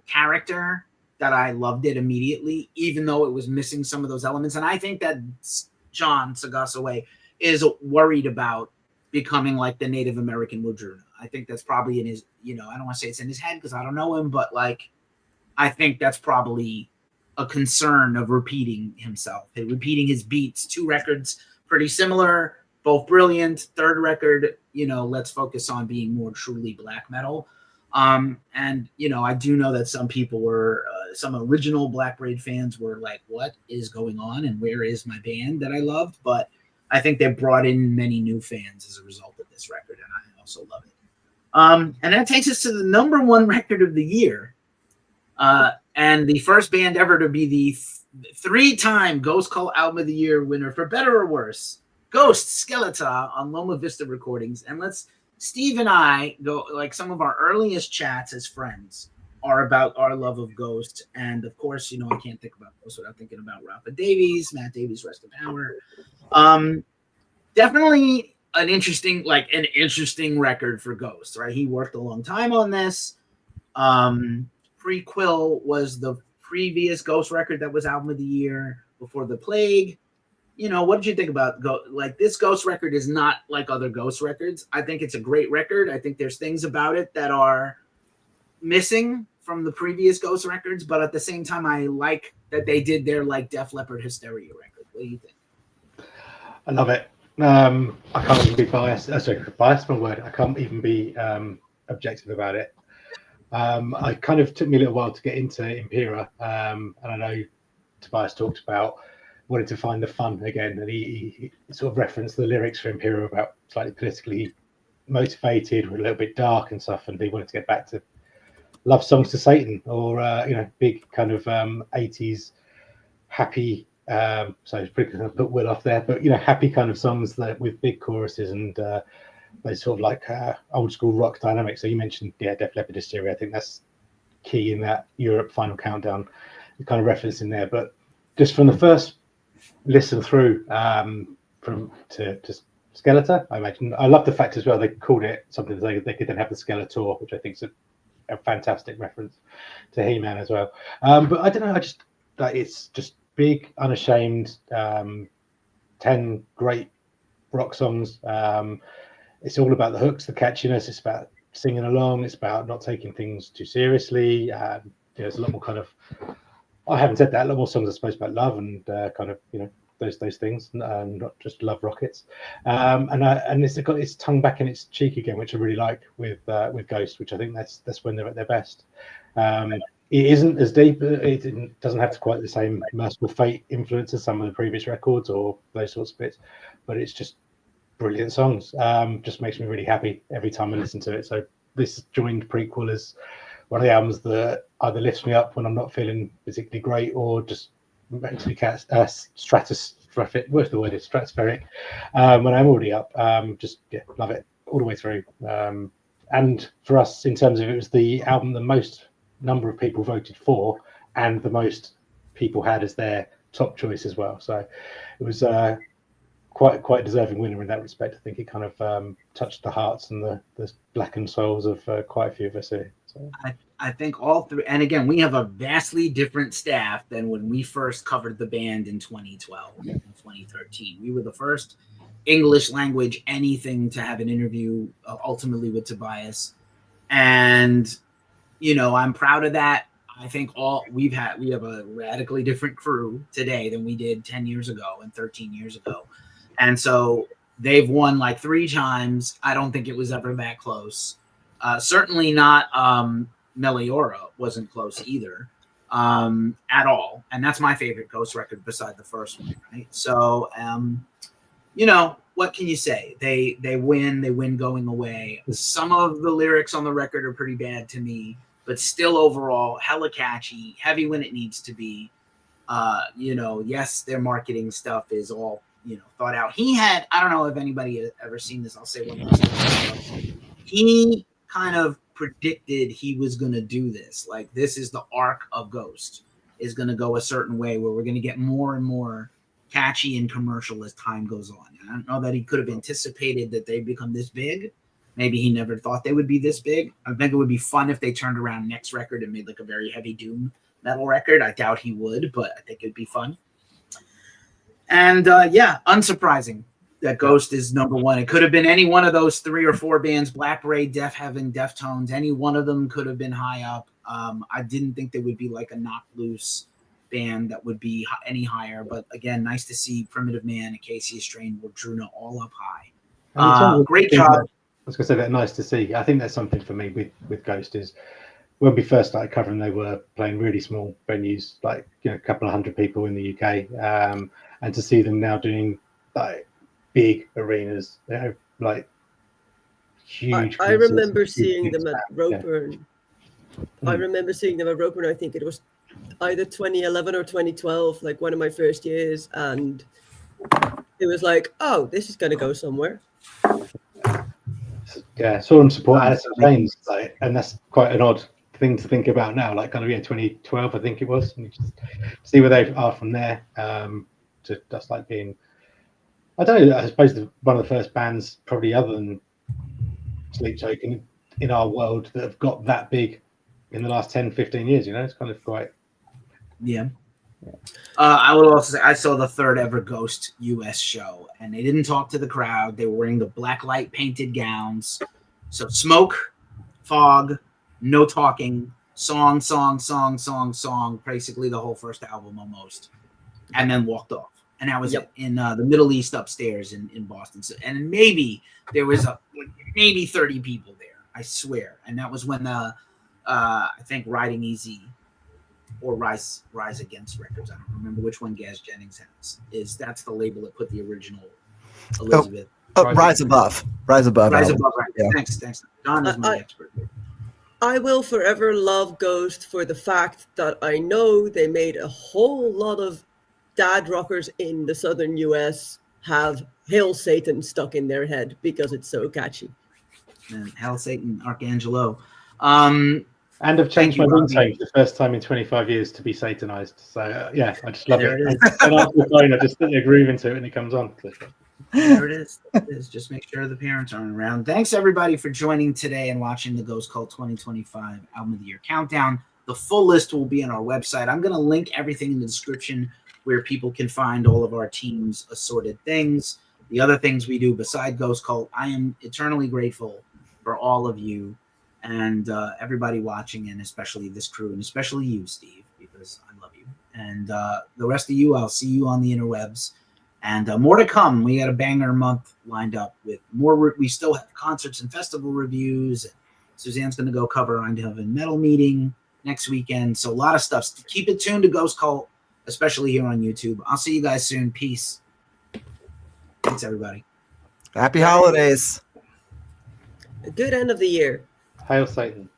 character that I loved it immediately, even though it was missing some of those elements. And I think that John Sagasa Way is worried about becoming like the Native American Mudruna. I think that's probably in his, I don't want to say it's in his head because I don't know him, but like, I think that's probably a concern of repeating himself, repeating his beats. 2 records, pretty similar, both brilliant. 3rd record, let's focus on being more truly black metal. And, I do know that some people were, some original Black Braid fans were like, what is going on? And where is my band that I loved? But I think they brought in many new fans as a result of this record. And I also love it. And that takes us to the number 1 record of the year. And the first band ever to be the 3-time Ghost Cult Album of the Year winner, for better or worse, Ghost Skeletor on Loma Vista Recordings. And Steve and I go, like, some of our earliest chats as friends are about our love of Ghost. And of course, I can't think about Ghost without thinking about Rafa Davies, Matt Davies, rest in power. Definitely an interesting record for Ghost, right? He worked a long time on this. Prequel was the previous Ghost record that was Album of the Year before the Plague. What did you think about this Ghost record is not like other Ghost records. I think it's a great record. I think there's things about it that are missing from the previous Ghost records, but at the same time, I like that they did their Def Leppard Hysteria record. What do you think? I love it. I can't even be biased. Biased my word. I can't even be objective about it. I kind of took me a little while to get into Impera, and I know Tobias talked about wanting to find the fun again, and he sort of referenced the lyrics for Impera about slightly politically motivated, a little bit dark and stuff, and he wanted to get back to love songs to Satan, or big kind of 80s happy. So it's pretty going to put Will off there, but happy kind of songs that with big choruses and they sort of like old school rock dynamics. So you mentioned Def Leppard Hysteria. I think that's key in that Europe Final Countdown kind of reference in there. But just from the first listen through from to Skeletor, I imagine I love the fact as well they called it something they could then have the Skeletor, which I think is a fantastic reference to He-Man as well. But I don't know, I just it's just big, unashamed, 10 great rock songs. It's all about the hooks, the catchiness. It's about singing along. It's about not taking things too seriously. there's a lot more kind of, I haven't said that, a lot more songs I suppose about love and kind of, you know, those things, not just love rockets. And it's got its tongue back in its cheek again, which I really like with Ghost, which I think that's when they're at their best. It isn't as deep. It doesn't have quite the same Merciful Fate influence as some of the previous records or those sorts of bits, but it's just brilliant songs. Just makes me really happy every time I listen to it. So this joined prequel is one of the albums that either lifts me up when I'm not feeling particularly great, or just mentally stratospheric. What's the word? Is stratospheric when I'm already up. Just love it all the way through. And for us, in terms of, it was the album the most number of people voted for, and the most people had as their top choice as well. So it was quite a deserving winner in that respect. I think it kind of touched the hearts and the blackened souls of quite a few of us here. So. I think all three, and again, we have a vastly different staff than when we first covered the band in 2012 and 2013. We were the first English language anything to have an interview ultimately with Tobias, and you know, I'm proud of that. I think we have a radically different crew today than we did 10 years ago and 13 years ago. And so they've won like 3 times. I don't think it was ever that close. Certainly not Meliora wasn't close either at all. And that's my favorite Ghost record beside the first one, right? So, you know, what can you say? They win going away. Some of the lyrics on the record are pretty bad to me, but still overall hella catchy, heavy when it needs to be. You know, yes, their marketing stuff is all, you know, thought out. He had, I don't know if anybody has ever seen this. I'll say one last thing. He kind of predicted he was going to do this. Like, this is the arc of Ghost, is going to go a certain way where we're going to get more and more catchy and commercial as time goes on. And I don't know that he could have anticipated that they'd become this big. Maybe he never thought they would be this big. I think it would be fun if they turned around next record and made like a very heavy doom metal record. I doubt he would, but I think it'd be fun. And yeah, unsurprising that Ghost is number one. It could have been any one of those 3 or 4 bands, Black Braid, Deaf Heaven, Deftones. Any one of them could have been high up. I didn't think there would be like a Knock Loose band that would be any higher. But again, nice to see Primitive Man, Acacia Strain, Wardruna all up high. Great job. I was going to say that nice to see. I think that's something for me with Ghost is when we first started covering, they were playing really small venues, like, you know, a couple of hundred people in the UK, and to see them now doing like big arenas, you know, like huge. I remember seeing them at Roper. Yeah. I remember seeing them at Roper. I think it was either 2011 or 2012, like one of my first years, and it was like, oh, this is going to go somewhere. Yeah, saw them support Alice in Chains, like, and that's quite an odd thing to think about now. Like, kind of 2012, I think it was, and you just see where they are from there. To just like being, I don't know, I suppose one of the first bands, probably other than Sleep Token, in our world that have got that big in the last 10-15 years. You know, it's kind of quite. Yeah. I will also say I saw the 3rd ever Ghost US show, and they didn't talk to the crowd. They were wearing the black light painted gowns. So smoke, fog, no talking, song, basically the whole first album almost, and then walked off. And that was it in the Middle East upstairs in Boston. So, and maybe there was maybe 30 people there, I swear. And that was when I think Riding Easy or Rise Against Records, I don't remember which one Gaz Jennings has, that's the label that put the original Elizabeth. Rise Above. Rise Above. Right. Yeah. Thanks. John is my expert. I will forever love Ghost for the fact that I know they made a whole lot of dad rockers in the southern US have Hail Satan stuck in their head because it's so catchy. And Hail Satan, Archangelo. And I've changed my ringtone for the first time in 25 years to be satanized. So yeah, I just love it. And after the phone, I just put a groove into it and it comes on. There it is. Just make sure the parents aren't around. Thanks everybody for joining today and watching the Ghost Cult 2025 Album of the Year Countdown. The full list will be on our website. I'm going to link everything in the description where people can find all of our team's assorted things, the other things we do beside Ghost Cult. I am eternally grateful for all of you and everybody watching, and especially this crew, and especially you, Steve, because I love you. And the rest of you, I'll see you on the interwebs. And more to come. We got a banger month lined up with more. We still have concerts and festival reviews. Suzanne's going to go cover Eindhoven Metal Meeting next weekend. So a lot of stuff. Keep it tuned to Ghost Cult, especially here on YouTube. I'll see you guys soon. Peace. Thanks, everybody. Happy holidays. A good end of the year. Hail Satan.